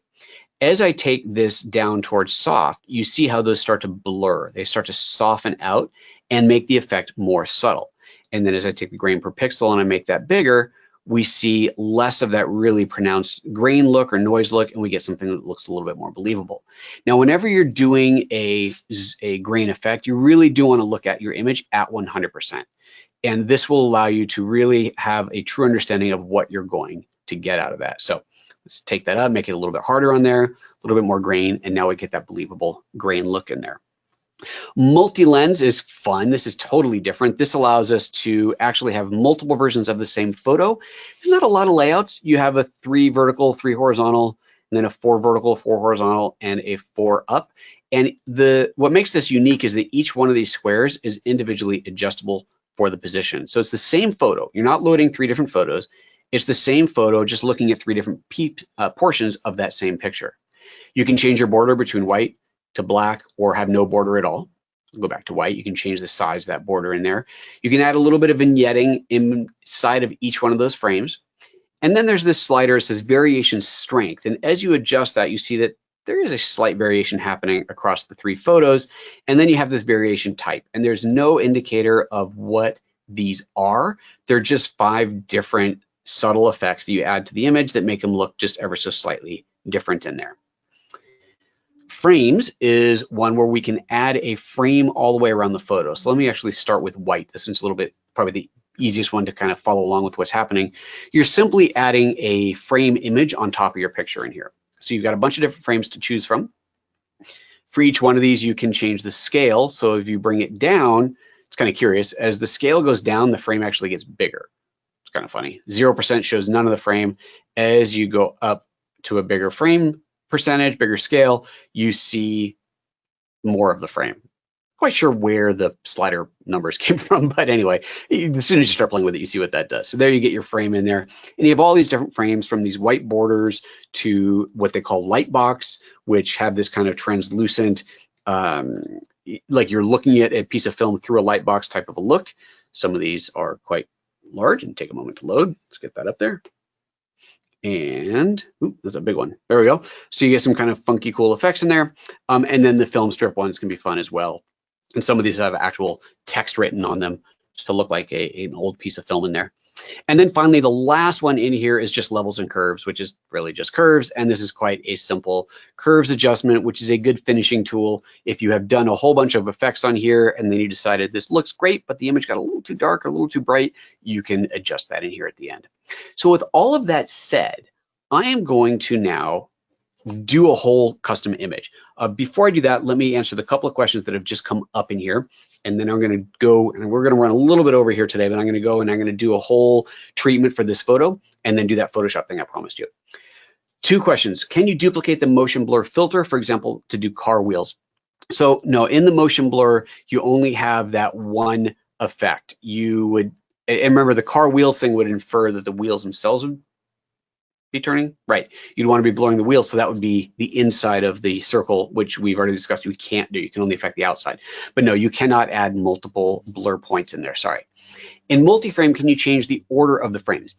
As I take this down towards soft, you see how those start to blur. They start to soften out and make the effect more subtle. And then as I take the grain per pixel and I make that bigger, we see less of that really pronounced grain look or noise look, and we get something that looks a little bit more believable. Now, whenever you're doing a grain effect, you really do want to look at your image at 100%. And this will allow you to really have a true understanding of what you're going to get out of that. So let's take that up, make it a little bit harder on there, a little bit more grain, and now we get that believable grain look in there. Multi-lens is fun. This is totally different. This allows us to actually have multiple versions of the same photo. There's not a lot of layouts. You have a 3 vertical, 3 horizontal, and then a 4 vertical, 4 horizontal, and a 4 up. And what makes this unique is that each one of these squares is individually adjustable for the position. So it's the same photo. You're not loading 3 different photos. It's the same photo, just looking at 3 different portions of that same picture. You can change your border between white to black or have no border at all. Go back to white. You can change the size of that border in there. You can add a little bit of vignetting inside of each one of those frames. And then there's this slider that says variation strength. And as you adjust that, you see that there is a slight variation happening across the 3 photos. And then you have this variation type. And there's no indicator of what these are. They're just 5 different subtle effects that you add to the image that make them look just ever so slightly different in there. Frames is one where we can add a frame all the way around the photo. So let me actually start with white. This is a little bit probably the easiest one to kind of follow along with what's happening. You're simply adding a frame image on top of your picture in here. So you've got a bunch of different frames to choose from. For each one of these, you can change the scale. So if you bring it down, it's kind of curious. As the scale goes down, the frame actually gets bigger. It's kind of funny. 0% shows none of the frame. As you go up to a bigger frame percentage, bigger scale, you see more of the frame. quite sure where the slider numbers came from, but anyway, as soon as you start playing with it, you see what that does. So there you get your frame in there, and you have all these different frames, from these white borders to what they call light box, which have this kind of translucent, like you're looking at a piece of film through a light box type of a look. Some of these are quite large and take a moment to load. Let's get that up there. And ooh, that's a big one. There we go. So you get some kind of funky, cool effects in there. And then the film strip ones can be fun as well. And some of these have actual text written on them to look like an old piece of film in there. And then finally, the last one in here is just levels and curves, which is really just curves. And this is quite a simple curves adjustment, which is a good finishing tool. If you have done a whole bunch of effects on here and then you decided this looks great, but the image got a little too dark or a little too bright, you can adjust that in here at the end. So with all of that said, I am going to now do a whole custom image. Before I do that, let me answer the couple of questions that have just come up in here. And then I'm going to go, and we're going to run a little bit over here today, but I'm going to go and I'm going to do a whole treatment for this photo and then do that Photoshop thing I promised you. 2 questions. Can you duplicate the motion blur filter, for example, to do car wheels? So no, in the motion blur, you only have that one effect. You would, and remember the car wheels thing would infer that the wheels themselves would be turning, right? You'd want to be blurring the wheels, so that would be the inside of the circle, which we've already discussed you can't do. You can only affect the outside. But no, you cannot add multiple blur points in there, sorry. In multi-frame, can you change the order of the frames?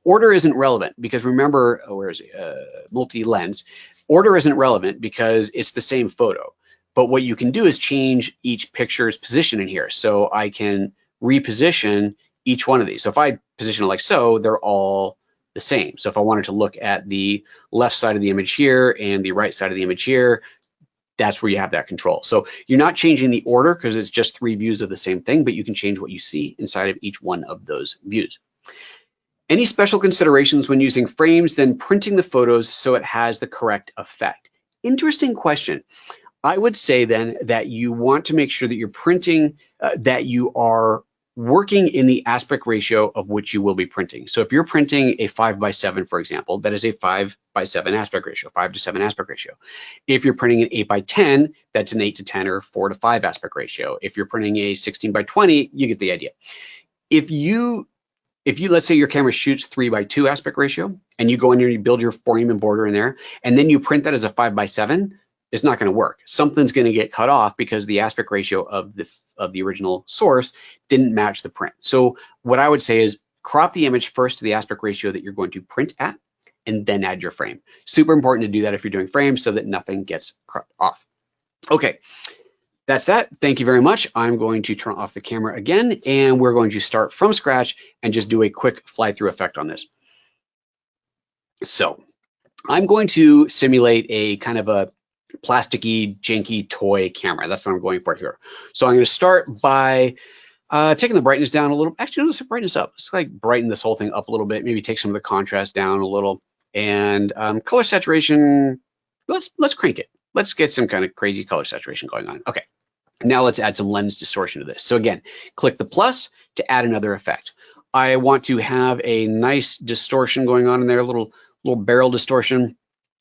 Order isn't relevant because remember, where is it? Multi-lens. Order isn't relevant because it's the same photo. But what you can do is change each picture's position in here. So I can reposition each one of these. So if I position it like so, they're all the same. So if I wanted to look at the left side of the image here and the right side of the image here, that's where you have that control. So you're not changing the order because it's just 3 views of the same thing, but you can change what you see inside of each one of those views. Any special considerations when using frames, then printing the photos so it has the correct effect? Interesting question. I would say then that you want to make sure that you're printing, that you are working in the aspect ratio of which you will be printing. So if you're printing a 5:7, for example, that is a 5:7 aspect ratio, 5:7 aspect ratio. If you're printing an 8:10, that's an 8:10 or 4:5 aspect ratio. If you're printing a 16:20, you get the idea. If you let's say your camera shoots 3:2 aspect ratio and you go in here and you build your frame and border in there, and then you print that as a 5:7, it's not going to work. Something's going to get cut off because the aspect ratio of the original source didn't match the print. So what I would say is crop the image first to the aspect ratio that you're going to print at, and then add your frame. Super important to do that if you're doing frames so that nothing gets cut off. Okay, that's that. Thank you very much. I'm going to turn off the camera again, and we're going to start from scratch and just do a quick fly-through effect on this. So I'm going to simulate a kind of a plasticky, janky toy camera. That's what I'm going for here. So I'm going to start by taking the brightness down a little. Actually, let's brightness up. Let's like brighten this whole thing up a little bit. Maybe take some of the contrast down a little. And color saturation, let's crank it. Let's get some kind of crazy color saturation going on. Okay. Now let's add some lens distortion to this. So again, click the plus to add another effect. I want to have a nice distortion going on in there, a little barrel distortion.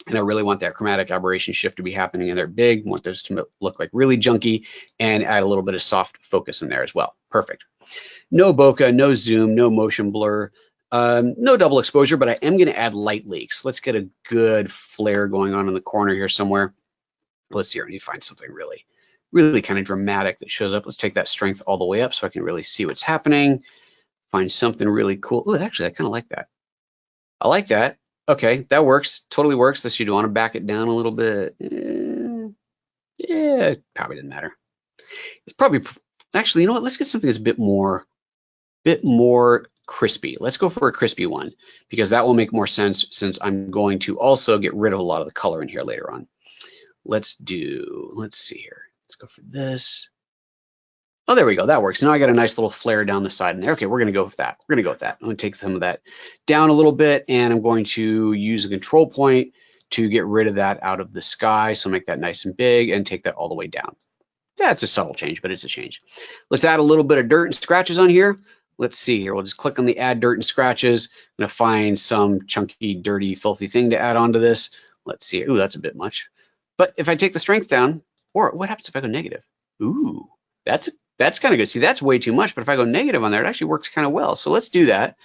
And I really want that chromatic aberration shift to be happening in there big. I want those to look like really junky, and add a little bit of soft focus in there as well. Perfect. No bokeh, no zoom, no motion blur, no double exposure, but I am going to add light leaks. Let's get a good flare going on in the corner here somewhere. Let's see here. I need to find something really kind of dramatic that shows up. Let's take that strength all the way up so I can really see what's happening. Find something really cool. Oh, actually, I kind of like that. I like that. Okay, that works. Totally works. Let's see, do you want to back it down a little bit? Yeah, it probably didn't matter. It's probably, actually, you know what? Let's get something that's a bit more crispy. Let's go for a crispy one because that will make more sense since I'm going to also get rid of a lot of the color in here later on. Let's see here. Let's go for this. Oh, there we go. That works. Now I got a nice little flare down the side in there. Okay, we're going to go with that. I'm going to take some of that down a little bit, and I'm going to use a control point to get rid of that out of the sky. So make that nice and big and take that all the way down. Yeah, it's a subtle change, but it's a change. Let's add a little bit of dirt and scratches on here. Let's see here. We'll just click on the add dirt and scratches. I'm going to find some chunky, dirty, filthy thing to add onto this. Let's see. Ooh, that's a bit much. But if I take the strength down, or what happens if I go negative? Ooh, that's kind of good. See, that's way too much, but if I go negative on there, it actually works kind of well. So let's do that.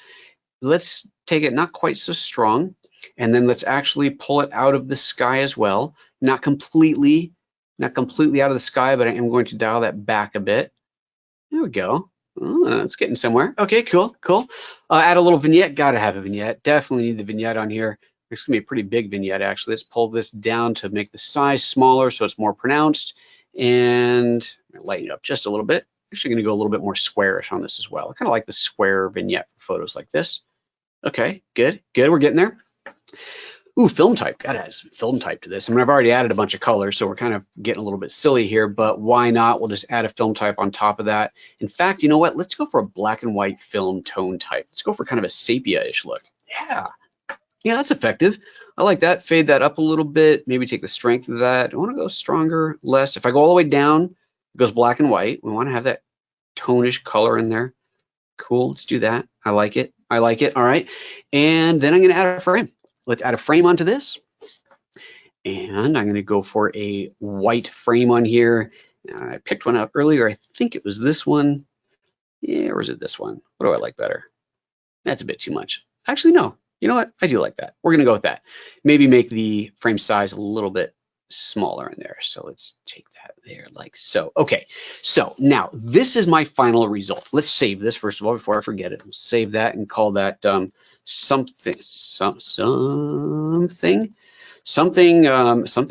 Let's take it not quite so strong, and then let's actually pull it out of the sky as well. Not completely out of the sky, but I am going to dial that back a bit. There we go. Oh, it's getting somewhere. Okay, cool. Add a little vignette. Gotta have a vignette. Definitely need the vignette on here. It's gonna be a pretty big vignette actually. Let's pull this down to make the size smaller so it's more pronounced, and lighten it up just a little bit. Actually gonna go a little bit more squarish on this as well. I kind of like the square vignette for photos like this. Okay, good. We're getting there. Ooh, film type. Gotta add some film type to this. I mean, I've already added a bunch of colors, so we're kind of getting a little bit silly here, but why not? We'll just add a film type on top of that. In fact, you know what? Let's go for a black and white film tone type. Let's go for kind of a sepia-ish look. Yeah, that's effective. I like that. Fade that up a little bit. Maybe take the strength of that. I want to go stronger, less. If I go all the way down, it goes black and white. We want to have that tonish color in there. Cool. Let's do that. I like it. All right. And then I'm going to add a frame. Let's add a frame onto this. And I'm going to go for a white frame on here. I picked one up earlier. I think it was this one. Yeah, or is it this one? What do I like better? That's a bit too much. Actually, no. You know what? I do like that. We're going to go with that. Maybe make the frame size a little bit smaller in there. So let's take that there like so. Okay, so now this is my final result. Let's save this first of all before I forget it. Save that and call that something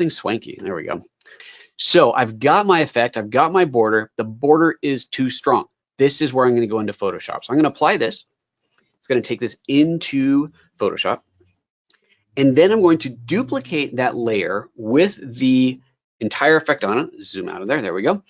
swanky. There we go. So I've got my effect, I've got my border. The border is too strong. This is where I'm going to go into Photoshop. So I'm going to apply this. It's going to take this into Photoshop. And then I'm going to duplicate that layer with the entire effect on it. Zoom out of there. There we go. I'm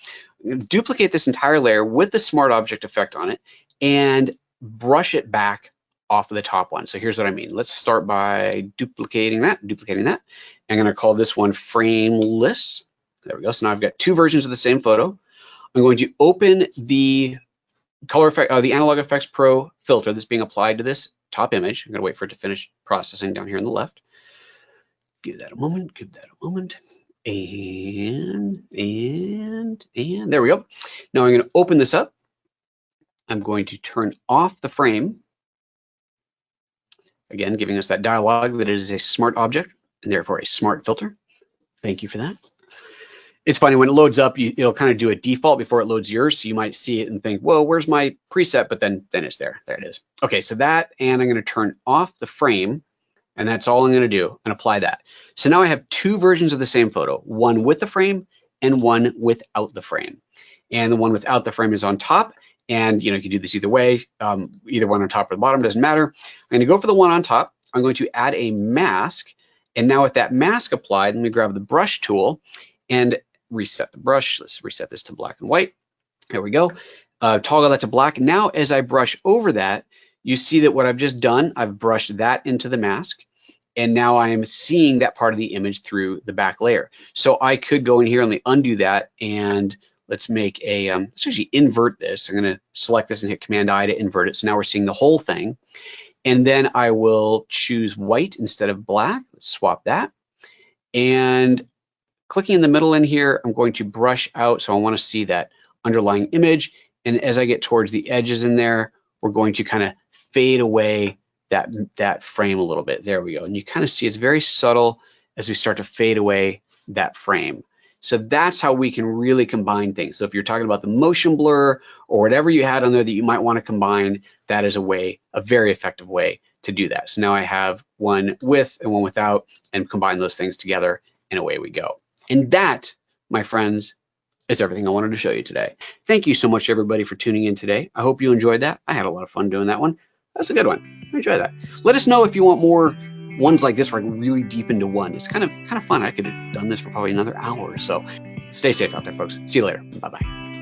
going to duplicate this entire layer with the smart object effect on it and brush it back off of the top one. So here's what I mean. Let's start by duplicating that. I'm going to call this one frameless. There we go. So now I've got two versions of the same photo. I'm going to open the color effect, the Analog Efex Pro filter that's being applied to this top image. I'm going to wait for it to finish processing down here on the left. Give that a moment. And there we go. Now I'm going to open this up. I'm going to turn off the frame. Again, giving us that dialog that it is a smart object and therefore a smart filter. Thank you for that. It's funny when it loads up, it'll kind of do a default before it loads yours. So you might see it and think, whoa, where's my preset? But then it's there. There it is. Okay, so that, and I'm going to turn off the frame, and that's all I'm going to do, and apply that. So now I have two versions of the same photo, one with the frame and one without the frame. And the one without the frame is on top. And you can do this either way, either one on top or the bottom, doesn't matter. I'm going to go for the one on top. I'm going to add a mask. And now with that mask applied, let me grab the brush tool and reset the brush. Let's reset this to black and white. There we go. Toggle that to black. Now, as I brush over that, you see that what I've just done, I've brushed that into the mask. And now I am seeing that part of the image through the back layer. So I could go in here and undo that, and let's make a, let's actually invert this. I'm going to select this and hit Command-I to invert it. So now we're seeing the whole thing. And then I will choose white instead of black. Let's swap that. And clicking in the middle in here, I'm going to brush out. So I want to see that underlying image. And as I get towards the edges in there, we're going to kind of fade away that frame a little bit. There we go. And you kind of see it's very subtle as we start to fade away that frame. So that's how we can really combine things. So if you're talking about the motion blur or whatever you had on there that you might want to combine, that is a very effective way to do that. So now I have one with and one without, and combine those things together, and away we go. And that, my friends, is everything I wanted to show you today. Thank you so much, everybody, for tuning in today. I hope you enjoyed that. I had a lot of fun doing that one. That's a good one. I enjoy that. Let us know if you want more ones like this where I can really deep into one. It's kind of fun. I could have done this for probably another hour or so. Stay safe out there, folks. See you later. Bye-bye.